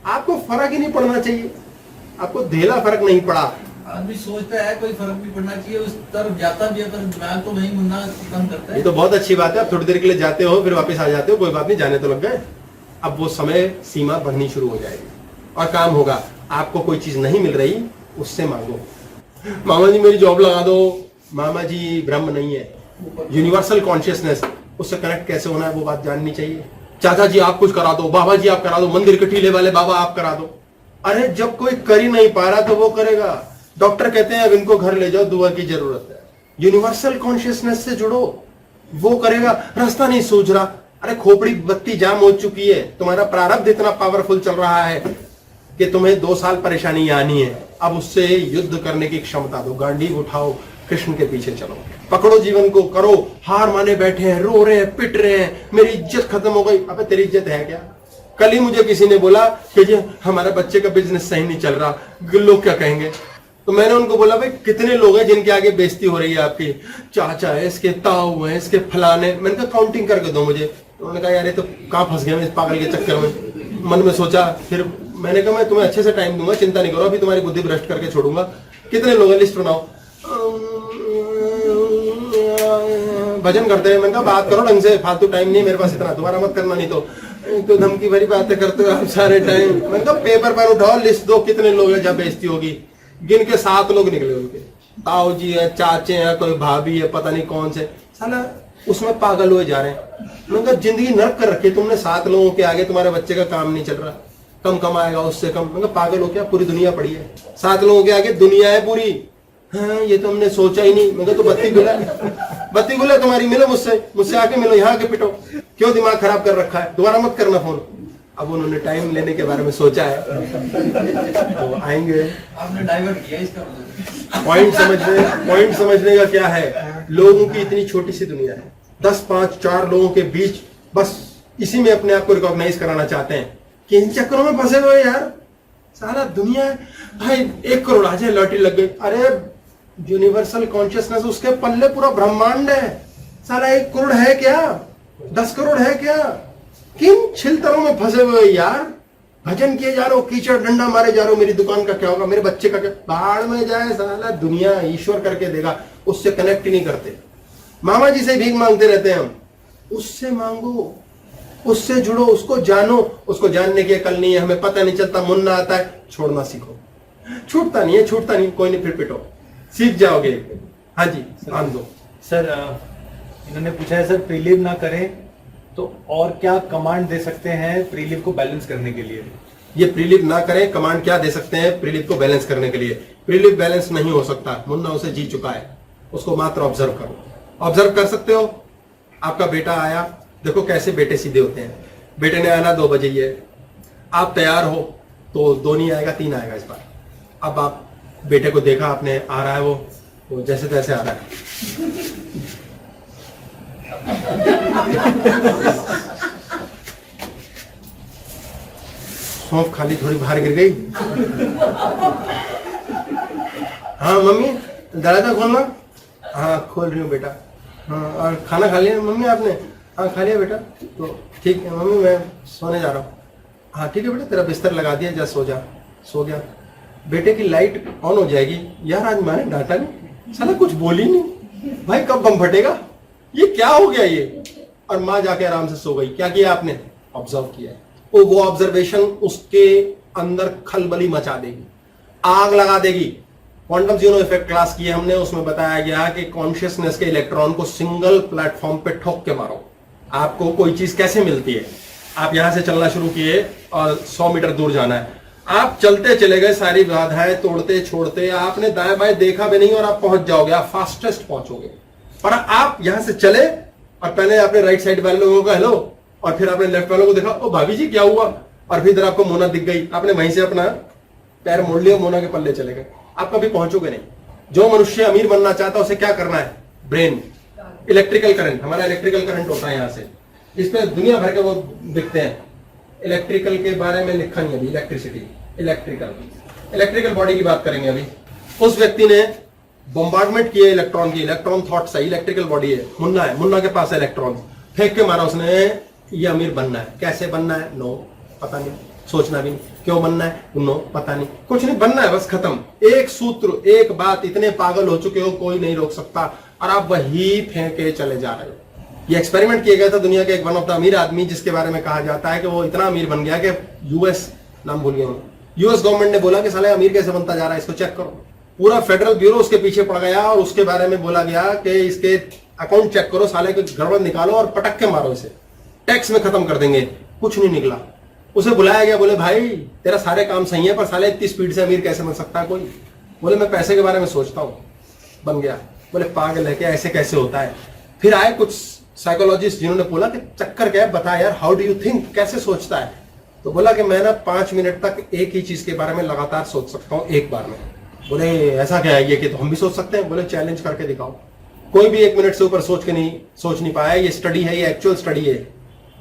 आपको फर्क ही नहीं पड़ना चाहिए, आपको धेला फर्क नहीं पड़ा। आदमी सोचता है कोई फर्क भी पड़ना चाहिए, उस तरफ जाता भी है, पर दिमाग तो वही मुन्ना कम करता है। ये तो बहुत अच्छी बात है, आप थोड़ी देर के लिए जाते हो फिर वापस आ जाते हो, कोई बात नहीं, जाने तो लग गए। अब वो समय सीमा बढ़नी शुरू हो जाएगी और काम होगा। आपको कोई चीज नहीं मिल रही, उससे मांगो, मामा जी मेरी जॉब लगा दो। मामा जी ब्रह्म नहीं है, यूनिवर्सल कॉन्शियसनेस, उससे कनेक्ट कैसे होना है वो बात जाननी चाहिए। चाचा जी आप कुछ करा दो, बाबा जी आप करा दो, मंदिर के टीले वाले बाबा आप करा दो। अरे जब कोई कर ही नहीं पा रहा तो वो करेगा। डॉक्टर कहते हैं अब इनको घर ले जाओ, दुआ की जरूरत है। यूनिवर्सल कॉन्शियसनेस से जुड़ो, वो करेगा। रास्ता नहीं सूझ रहा, अरे खोपड़ी बत्ती जाम हो चुकी है, तुम्हारा प्रारब्ध इतना पावरफुल चल रहा है, कि तुम्हें 2 साल परेशानी आनी है, अब उससे युद्ध करने की क्षमता दो, गांडीव उठाओ, कृष्ण के पीछे चलो, पकड़ो जीवन को, करो। हार माने बैठे हैं, रो रहे हैं, पिट रहे हैं, मेरी इज्जत खत्म हो गई। अबे तेरी इज्जत है क्या? कल ही मुझे किसी ने बोला कि जी हमारे बच्चे का बिजनेस सही नहीं चल रहा, लोग क्या कहेंगे। तो मैंने उनको बोला भाई कितने लोग हैं जिनके आगे बेइज्जती हो रही है आपकी? चाचा है, इसके ताऊ है, इसके फलाने। मैंने कहा काउंटिंग करके दो मुझे। उन्होंने कहा यार ये तो कहाँ फंस गया मैं इस पागल के चक्कर में। मन में सोचा, फिर मैंने कहा मैं तुम्हें अच्छे से टाइम दूंगा, चिंता नहीं करो, अभी तुम्हारी बुद्धि भ्रष्ट करके छोड़ूंगा। कितने लोग हैं लिस्ट बनाओ। भजन करते हैं। मैंने कहा बात करो ढंग से, फालतू टाइम नहीं मेरे पास इतना, दोबारा मत करना, नहीं तो धमकी भरी बातें करते हो आप सारे टाइम। मैंने कहा पेपर पेन उठाओ, लिस्ट दो कितने लोग हैं जब बेइज्जती होगी। गिन के 7 लोग निकले उनके, ताऊ जी है, चाचे हैं, कोई भाभी है, पता नहीं कौन से, साला उसमें पागल हुए जा रहे हैं। मैंने कहा जिंदगी नरक कर रखी तुमने, 7 लोगों के आगे तुम्हारे बच्चे का काम नहीं चल रहा, कम कमाएगा उससे कम। मैंने कहा पागल हो क्या, पूरी दुनिया पड़ी है, 7 लोगों के आगे दुनिया है पूरी। हाँ ये तो हमने सोचा ही नहीं। मैं कहा तो बत्ती गुला तुम्हारी, मिलो मुझसे आके मिलो, यहाँ आके पिटो, क्यों दिमाग खराब कर रखा है, दोबारा मत करना फोन। अब उन्होंने टाइम लेने के बारे में सोचा है तो आएंगे। आपने डाइवर्ट किया इसका मतलब। पॉइंट समझने का क्या है, लोगों की इतनी छोटी सी दुनिया है, 10, 5, 4 लोगों के बीच, बस इसी में अपने आप को रिकॉग्नाइज कराना चाहते हैं कि इन चक्करों में फंसे हुए यार। सारा दुनिया है भाई, 1 करोड़ आ जाए लॉटरी लग गई, अरे यूनिवर्सल कॉन्शियसनेस उसके पल्ले पूरा ब्रह्मांड है। साला 1 करोड़ है क्या, 10 करोड़ है क्या? किन छिलतरों में फंसे हुए यार। भजन किए जा रहे हो, कीचड़ डंडा मारे जा रहे हो, मेरी दुकान का क्या होगा, मेरे बच्चे का क्या, बाढ़ में जाए साला, दुनिया ईश्वर करके देगा, उससे कनेक्ट ही नहीं करते। मामा जी से भीख मांगते रहते हैं हम, उससे मांगो, उससे जुड़ो, उसको जानो। उसको जानने की अकल नहीं है, हमें पता नहीं चलता, मुन्ना आता है, छोड़ना सीखो। छूटता नहीं, कोई नहीं, फिर पिटो, सीख जाओगे। हाँ जी, मान दो। सर इन्होंने पूछा है सर प्रीलिम ना करें तो और क्या कमांड दे सकते हैं प्रीलिम को बैलेंस करने के लिए? ये प्रीलिम ना करें, कमांड क्या दे सकते हैं प्रीलिम को बैलेंस करने के लिए? प्रीलिम बैलेंस नहीं हो सकता, मुन्ना उसे जी चुका है, उसको मात्र ऑब्जर्व करो। ऑब्जर्व कर सकते हो, आपका बेटा आया, देखो कैसे बेटे सीधे होते हैं। बेटे ने आना 2 बजे ही है, आप तैयार हो तो 2 नहीं आएगा, 3 आएगा इस बार। अब आप बेटे को देखा आपने, आ रहा है वो जैसे तैसे आ रहा है। सौंफ खाली थोड़ी बाहर गिर गई। हाँ मम्मी दरवाजा खोलना। हाँ खोल रही हूँ बेटा। हाँ और खाना खा लिया मम्मी आपने? हाँ खा लिया बेटा। तो ठीक है मम्मी मैं सोने जा रहा हूँ। हाँ ठीक है बेटा, तेरा बिस्तर लगा दिया, जा सो जा। सो गया। बेटे की लाइट ऑन हो जाएगी। यार आज माँ ने डांटा नहीं, साला कुछ बोली नहीं, भाई कब बम फटेगा, ये क्या हो गया ये। और माँ जाके आराम से सो गई। क्या किया आपने? ऑब्जर्व किया। वो ऑब्जर्वेशन उसके अंदर खलबली मचा देगी, आग लगा देगी। क्वांटम जीरो इफेक्ट क्लास की हमने, उसमें बताया गया कि कॉन्शियसनेस के इलेक्ट्रॉन को सिंगल प्लेटफॉर्म पे ठोक के मारो। आपको कोई चीज कैसे मिलती है? आप यहां से चलना शुरू किए और 100 मीटर दूर जाना है, आप चलते चले गए, सारी बाधाएं तोड़ते छोड़ते, आपने दाएं बाएं देखा भी नहीं और आप पहुंच जाओगे, आप फास्टेस्ट पहुंचोगे। पर आप यहां से चले और पहले आपने राइट साइड वाले लोगों का हेलो, और फिर आपने लेफ्ट वालों को देखा, ओ भाभी जी क्या हुआ, और फिर इधर आपको मोना दिख गई, आपने वहीं से अपना पैर मोड़ लिया, मोना के पल्ले चले गए, आप कभी पहुंचोगे नहीं। जो मनुष्य अमीर बनना चाहता है उसे क्या करना है? ब्रेन, इलेक्ट्रिकल करंट, हमारा इलेक्ट्रिकल करंट होता है यहाँ से, इस पे दुनिया भर के वो दिखते हैं। इलेक्ट्रिकल के बारे में लिखा नहीं अभी, इलेक्ट्रिसिटी, इलेक्ट्रिकल बॉडी की बात करेंगे अभी। उस व्यक्ति ने बॉम्बार्डमेंट किया इलेक्ट्रॉन की, इलेक्ट्रॉन थॉट सही, इलेक्ट्रिकल बॉडी है, मुन्ना है, मुन्ना के पास है इलेक्ट्रॉन, फेंक के मारा उसने, ये अमीर बनना है। कैसे बनना है? नो पता नहीं, सोचना भी नहीं। क्यों बनना है? नो पता नहीं, कुछ नहीं, बनना है बस, खत्म। एक सूत्र, एक बात, इतने पागल हो चुके हो कोई नहीं रोक सकता, और आप वही फेंके चले जा रहे हो। ये एक्सपेरिमेंट किया गया था दुनिया के एक वन ऑफ द अमीर आदमी, जिसके बारे में कहा जाता है कि वो इतना अमीर बन गया कि यूएस, नाम भूल गया, यूएस गवर्नमेंट ने बोला कि साले अमीर कैसे बनता जा रहा है, इसको चेक करो। पूरा फेडरल ब्यूरो उसके पीछे पड़ गया और उसके बारे में बोला गया कि इसके अकाउंट चेक करो, साले को गड़बड़ निकालो और पटक के मारो इसे, टैक्स में खत्म कर देंगे। कुछ नहीं निकला। उसे बुलाया गया, बोले भाई तेरा सारे काम सही है पर साले इतनी स्पीड से अमीर कैसे बन सकता है कोई? बोले मैं पैसे के बारे में सोचता हूँ, बन गया। बोले पागल है क्या, ऐसे कैसे होता है? फिर आए कुछ साइकोलॉजिस्ट जिन्होंने बोला कि चक्कर क्या है, बता यार, हाउ डू यू थिंक, कैसे सोचता है? तो बोला कि मैं ना 5 मिनट तक एक ही चीज के बारे में लगातार सोच सकता हूँ एक बार में। बोले ऐसा क्या है ये कि तो हम भी सोच सकते हैं? बोले चैलेंज करके दिखाओ। कोई भी 1 मिनट से ऊपर सोच नहीं पाया। ये स्टडी है, ये एक्चुअल स्टडी है।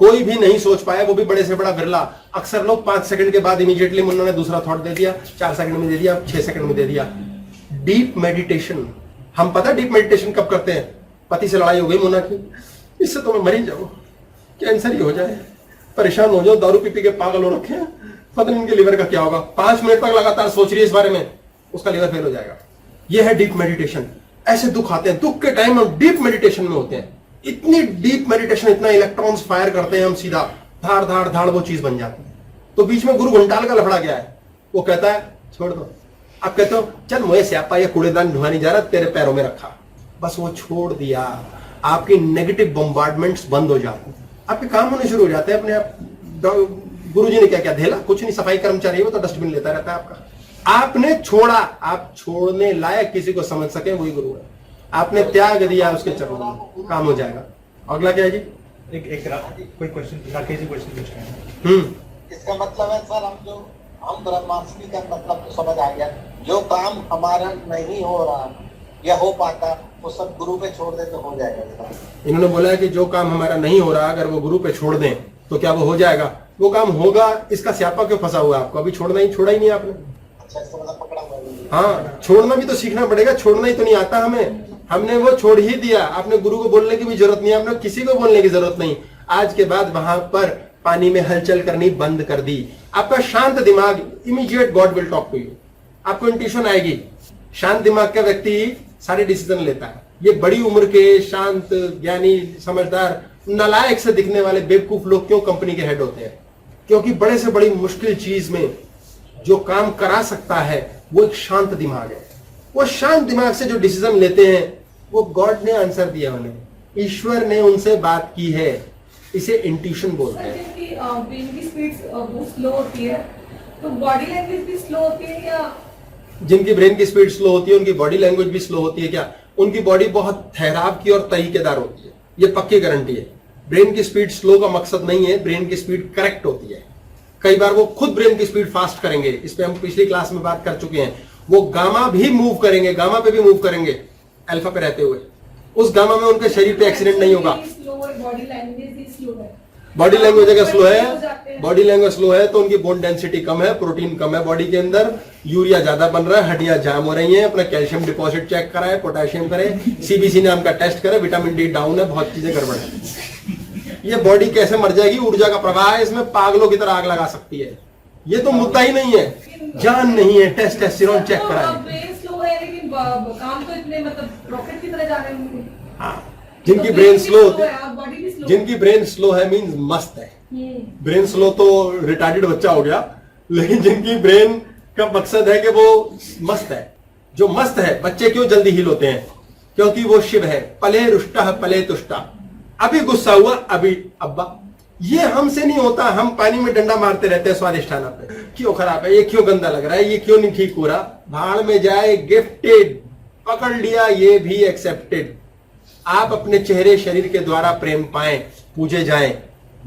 कोई भी नहीं सोच पाया, वो भी बड़े से बड़ा बिरला। अक्सर लोग 5 सेकंड के बाद इमीडिएटली मुन्ना ने दूसरा थॉट दे दिया, 4 सेकंड में दे दिया, 6 सेकंड में दे दिया। डीप मेडिटेशन, हम पता डीप मेडिटेशन कब करते हैं? पति से लड़ाई हो गई मुन्ना की, इससे तो मैं मर ही जाऊं, कैंसर ही हो जाए, परेशान हो जाओ, दारू पी के पागल हो रखे हैं, पता नहीं इनके लीवर का क्या होगा। 5 मिनट तक लगातार सोच रही है इस बारे में, उसका लीवर फेल हो जाएगा। यह है डीप मेडिटेशन। ऐसे दुख आते हैं, दुख के टाइम हम डीप मेडिटेशन में होते हैं। इतनी डीप मेडिटेशन, इतना इलेक्ट्रॉन्स फायर करते हैं हम, सीधा धाड़ धाड़ धाड़ वो चीज बन जाती है। तो बीच में गुरु घंटाल का लफड़ा गया है। वो कहता है छोड़ दो, आप कहते हो चल मुझे स्यापा ये कूड़ेदान ढुआ नहीं जा रहा, तेरे पैरों में रखा, बस वो छोड़ दिया, आपकी नेगेटिव बम्बार्डमेंट्स बंद हो जाते हैं, आपके काम होने शुरू हो जाते हैं अपने आप। गुरुजी ने क्या क्या धेला, कुछ नहीं, सफाई कर्मचारी है वो तो डस्टबिन लेता रहता है आपका। आपने छोड़ा, आप छोड़ने लायक किसी को समझ सके वही गुरु है। आपने त्याग दिया उसके चरणों में, काम हो जाएगा। अगला क्या है जी? कोई क्वेश्चन, राकेश जी क्वेश्चन पूछ रहे हैं। इसका मतलब है सर, हम ब्रह्मास्मि का मतलब तो समझ आ गया, जो काम हमारा नहीं हो रहा या हो पाता वो सब गुरु पे छोड़ दे तो हो जाएगा सर। इन्होंने बोला है कि जो काम हमारा नहीं हो रहा अगर वो गुरु पे छोड़ दें तो क्या वो हो जाएगा? वो काम होगा, इसका स्यापा क्यों फंसा हुआ है आपको? अभी छोड़ा ही नहीं आपने। अच्छा, इसका मतलब पकड़ा हुआ है। हाँ, छोड़ना भी तो सीखना पड़ेगा, छोड़ना ही तो नहीं आता हमें, हमने वो छोड़ ही दिया। आपने गुरु को बोलने की भी जरूरत नहीं, आपने किसी को बोलने की जरूरत नहीं। आज के बाद वहां पर पानी में हलचल करनी बंद कर दी। आपका शांत दिमाग, immediate God will talk to you, आपको इंट्यूशन आएगी। शांत दिमाग का व्यक्ति सारे डिसीजन लेता है। ये बड़ी उम्र के शांत, ज्ञानी, समझदार, नालायक से दिखने वाले बेवकूफ लोग क्यों कंपनी के हेड होते हैं? क्योंकि बड़े से बड़ी मुश्किल चीज में जो काम करा सकता है वो एक शांत दिमाग है। वो शांत दिमाग से जो डिसीजन लेते हैं वो गॉड ने आंसर दिया उन्हें, ईश्वर ने उनसे बात की है। इसे इंट्यूशन बोलते हैं। ब्रेन की स्पीड बहुत स्लो होती है, तो बॉडी लैंग्वेज भी स्लो होती है या? जिनकी ब्रेन की स्पीड स्लो होती है उनकी बॉडी लैंग्वेज भी स्लो होती है क्या? उनकी बॉडी बहुत ठहराव की और तरीकेदार होती है, ये पक्की गारंटी है। ब्रेन की स्पीड स्लो का मकसद नहीं है, ब्रेन की स्पीड करेक्ट होती है। कई बार वो खुद ब्रेन की स्पीड फास्ट करेंगे, इस पे हम पिछली क्लास में बात कर चुके हैं। वो गामा भी मूव करेंगे, गामा पे भी मूव करेंगे अल्फा पे रहते हुए। उस गामा में उनके शरीर पे एक्सीडेंट नहीं होगा। बॉडी लैंग्वेज भी स्लो है। बॉडी लैंग्वेज अगर स्लो है, बॉडी लैंग्वेज स्लो है तो उनकी बोन डेंसिटी कम है, प्रोटीन कम है बॉडी के अंदर, यूरिया ज्यादा बन रहा है, हड्डियां जाम हो रही हैं, अपना कैल्शियम डिपॉजिट चेक कराए, पोटेशियम करे, सीबीसी नाम का टेस्ट करे, विटामिन डी डाउन है, बहुत चीजें गड़बड़ है। ये बॉडी कैसे मर जाएगी? ऊर्जा का प्रवाह है इसमें, पागलों की तरह आग लगा सकती है। ये तो मुद्दा ही नहीं है, जान नहीं है, टेस्टोस्टेरोन चेक कराए। ब्रेन स्लो है लेकिन काम तो इतने मतलब रॉकेट की तरह जा रहे होंगे। हाँ, जिनकी ब्रेन स्लो होती है, बॉडी भी स्लो, जिनकी ब्रेन स्लो है मींस मस्त है। ब्रेन स्लो तो रिटार्डेड बच्चा हो गया, लेकिन जिनकी ब्रेन का मकसद है कि वो मस्त है। जो मस्त है, बच्चे क्यों जल्दी हील होते हैं? क्योंकि वो शिव है, पले रुष्टा पले तुष्टा। अभी गुस्सा हुआ, अभी अब्बा। ये हमसे नहीं होता, हम पानी में डंडा मारते रहते हैं स्वादिष्ठाना पे, क्यों खराब है, ये क्यों गंदा लग रहा है, ये क्यों नहीं ठीक हो रहा, भाड़ में जाए, गिफ्टेड, पकड़ लिया, ये भी एक्सेप्टेड। आप अपने चेहरे शरीर के द्वारा प्रेम पाएं, पूजे जाएं,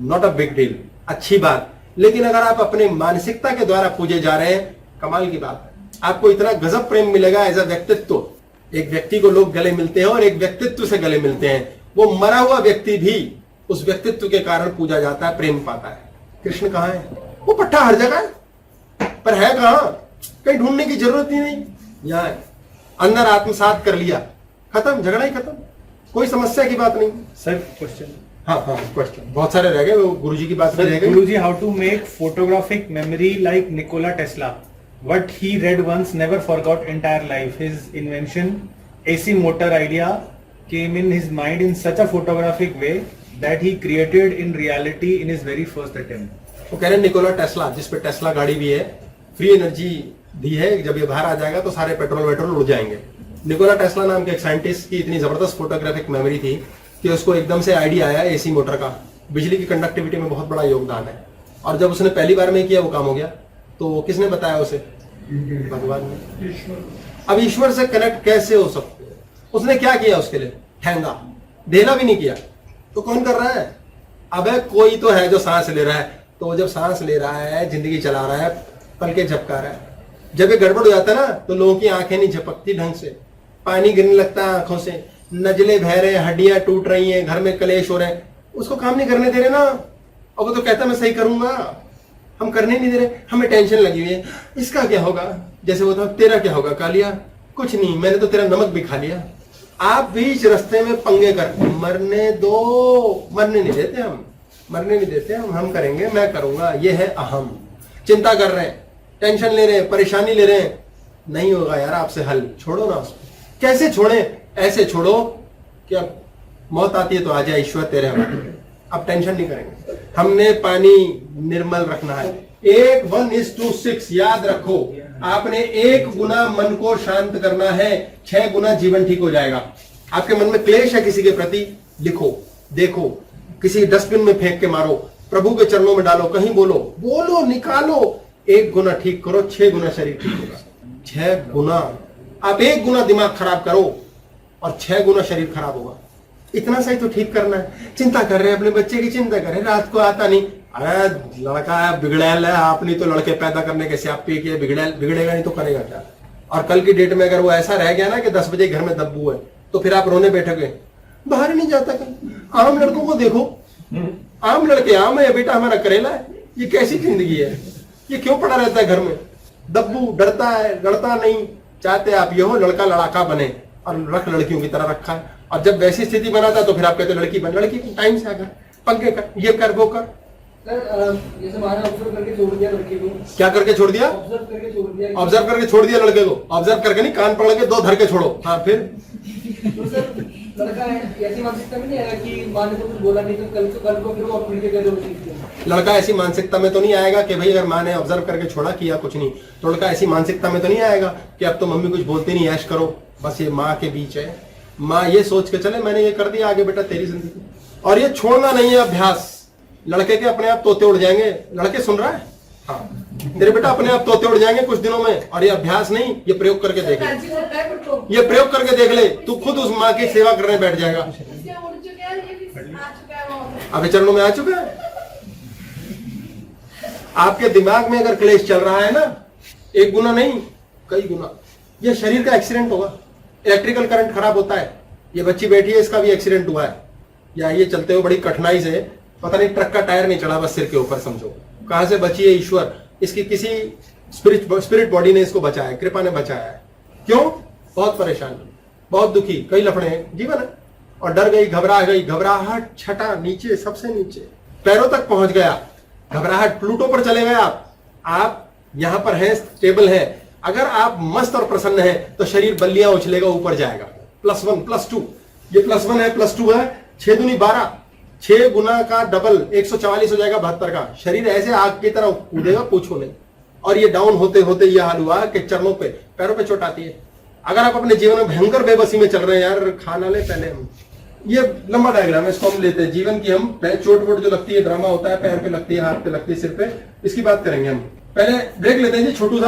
नॉट अ बिग डील, अच्छी बात। लेकिन अगर आप अपने मानसिकता के द्वारा पूजे जा रहे हैं, कमाल की बात है। आपको इतना गजब प्रेम मिलेगा एज अ व्यक्तित्व। एक व्यक्ति को लोग गले मिलते हैं और एक व्यक्तित्व से गले मिलते हैं। वो मरा हुआ व्यक्ति भी उस व्यक्तित्व के कारण पूजा जाता है, प्रेम पाता है। कृष्ण कहाँ है? वो पट्टा हर जगह है, पर है कहाँ? कहीं ढूंढने की जरूरत ही नहीं, यहाँ है। अंदर आत्मसात कर लिया, खत्म, झगड़ा ही खत्म, कोई समस्या की बात नहीं। सर क्वेश्चन, हाँ क्वेश्चन बहुत सारे रह गए, वो गुरुजी की बात रह गई। गुरुजी, how to make photographic memory like Nikola Tesla? What he read once never forgot entire life. His invention, AC motor idea, came in his mind in such a photographic way that he created in reality in his very first attempt. वो कह रहे हैं निकोला टेस्ला, जिसपे टेस्ला गाड़ी भी है, फ्री एनर्जी दी है, जब ये बाहर आ जाएगा तो सारे पेट्रोल वेट्रोल उड़ जाएंगे। निकोला टेस्ला नाम के एक साइंटिस्ट की इतनी जबरदस्त फोटोग्राफिक मेमोरी थी कि उसको एकदम से आइडिया आया एसी मोटर का। बिजली की कंडक्टिविटी में बहुत बड़ा योगदान है, और जब उसने पहली बार में किया वो काम हो गया। तो किसने बताया उसे? भगवान ने। अब ईश्वर से कनेक्ट कैसे हो सकते हैं? उसने क्या किया उसके लिए? ठेंगा, देना भी नहीं किया। तो कौन कर रहा है? अबे कोई तो है जो सांस ले रहा है। तो वो जब सांस ले रहा है, जिंदगी चला रहा है, पलके झपका रहा है, जब ये गड़बड़ हो जाता है ना तो लोगों की आंखें नहीं झपकती ढंग से, पानी गिरने लगता है आंखों से, नजले बह रहे हैं, हड्डियां टूट रही हैं, घर में कलेश हो रहे हैं, उसको काम नहीं करने दे रहे ना। और वो तो कहता मैं सही करूंगा, हम करने नहीं दे रहे, हमें टेंशन लगी हुई है, इसका क्या होगा, जैसे वो था तेरा क्या होगा कालिया, कुछ नहीं, मैंने तो तेरा नमक भी खा लिया। आप बीच रास्ते में पंगे कर, मरने दो, मरने नहीं देते हम, मरने नहीं देते हम करेंगे, मैं करूंगा, ये है अहम। चिंता कर रहे हैं, टेंशन ले रहे हैं, परेशानी ले रहे हैं, नहीं होगा यार आपसे हल, छोड़ो ना उसको। कैसे छोड़े, ऐसे छोड़ो कि अब मौत आती है तो आ जाए ईश्वर तेरे हमारे, अब टेंशन नहीं करेंगे। हमने पानी निर्मल रखना है, 1:6 याद रखो, आपने 1 गुना मन को शांत करना है, 6 गुना जीवन ठीक हो जाएगा। आपके मन में क्लेश है किसी के प्रति, लिखो, देखो, किसी डस्टबिन में फेंक के मारो, प्रभु के चरणों में डालो, कहीं बोलो, बोलो, निकालो, 1 गुना ठीक करो, 6 गुना शरीर ठीक होगा। 6 गुना, आप 1 गुना दिमाग खराब करो और 6 गुना शरीर खराब होगा। इतना सही तो ठीक करना है। चिंता कर रहे हैं, अपने बच्चे की चिंता कर रहे हैं, रात को आता नहीं, अरे लड़का है बिगड़ैल है, आपने तो लड़के पैदा करने के स्यापी के, बिगड़ेगा नहीं तो करेगा क्या। और कल की डेट में अगर वो ऐसा रह गया ना कि 10 बजे घर में दब्बू है, तो फिर आप रोने बैठोगे, बाहर नहीं जाता कल। आम लड़कों को देखो, आम लड़के आम है, बेटा हमारा करेला है, ये कैसी जिंदगी है, ये क्यों पड़ा रहता है घर में, दब्बू, डरता है, लड़ता नहीं। चाहते आप ये हो लड़का लड़ाका बने, और रख लड़कियों की तरह रखा है, और जब वैसी स्थिति बनाता तो फिर आप कहते लड़की बन, लड़की टाइम से आकर पंखे कर, ये कर, वो कर। जैसे मैंने ऑब्जर्व करके छोड़ दिया लड़के को। क्या करके छोड़ दिया? ऑब्जर्व करके छोड़ दिया। ऑब्जर्व करके छोड़ दिया लड़के को, ऑब्जर्व करके नहीं, कान पकड़ के 2 धर के छोड़ो। हाँ फिर तो सर लड़का ऐसी मानसिकता में नहीं आएगा कि माँ ने तो कुछ बोला नहीं, तो कल को फिर वो अपनी जगह जो चीज। लड़का ऐसी मानसिकता में तो नहीं आएगा कि भाई अगर माँ ने ऑब्जर्व करके छोड़ा, किया कुछ नहीं, तो लड़का ऐसी मानसिकता में तो नहीं आएगा कि अब तो मम्मी कुछ बोलती नहीं, ऐश करो, बस ये माँ के बीच है। माँ ये सोच के चले मैंने ये कर दिया, आगे बेटा तेरी जिंदगी। और ये छोड़ना नहीं है अभ्यास। लड़के के अपने आप तोते उड़ जाएंगे, लड़के सुन रहा है, हाँ तेरे बेटा अपने आप तोते उड़ जाएंगे कुछ दिनों में। और ये अभ्यास नहीं, ये प्रयोग करके देख ले, ये प्रयोग करके देख ले, तू खुद उस माँ की सेवा करने बैठ जाएगा। अभी चरणों में आ चुका है। आपके दिमाग में अगर क्लेश चल रहा है ना, 1 गुना नहीं कई गुना, ये शरीर का एक्सीडेंट होगा। इलेक्ट्रिकल करंट खराब होता है, ये बच्ची बैठी है, इसका भी एक्सीडेंट हुआ है, या ये चलते हुए बड़ी कठिनाई से, पता नहीं ट्रक का टायर नहीं चढ़ा बस सिर के ऊपर, समझो कहां से बची है, ईश्वर, इसकी किसी स्पिरिट बॉडी ने इसको बचाया है, कृपा ने बचाया है। क्यों? बहुत परेशान, बहुत दुखी, कई लफड़े हैं, जीवन है। और डर गई, घबरा गई, घबराहट छठा नीचे, सबसे नीचे पैरों तक पहुंच गया, घबराहट, प्लूटो पर चले गए आप यहां पर हैं, स्टेबल है। अगर आप मस्त और प्रसन्न हैं तो शरीर बल्लियां उछलेगा, ऊपर जाएगा। +1 +2, ये +1 है, +2 है, 6 दूनी 12, 6 गुना का डबल 144 हो जाएगा 72 का। शरीर ऐसे आग की तरह कूदेगा, पूछो नहीं। और ये डाउन होते होते यह हाल हुआ कि चरणों पे, पैरों पे चोट आती है। अगर आप अपने जीवन में भयंकर बेबसी में चल रहे हैं, यार खाना ले पहले हम, ये लंबा डायग्राम है, इसको हम लेते हैं। जीवन की हम चोट वोट जो लगती है, ड्रामा होता है, पैर पे लगती है, हाथ पे लगती है, सिर पे, इसकी बात करेंगे हम। पहले ब्रेक लेते हैं जी, छोटू सा।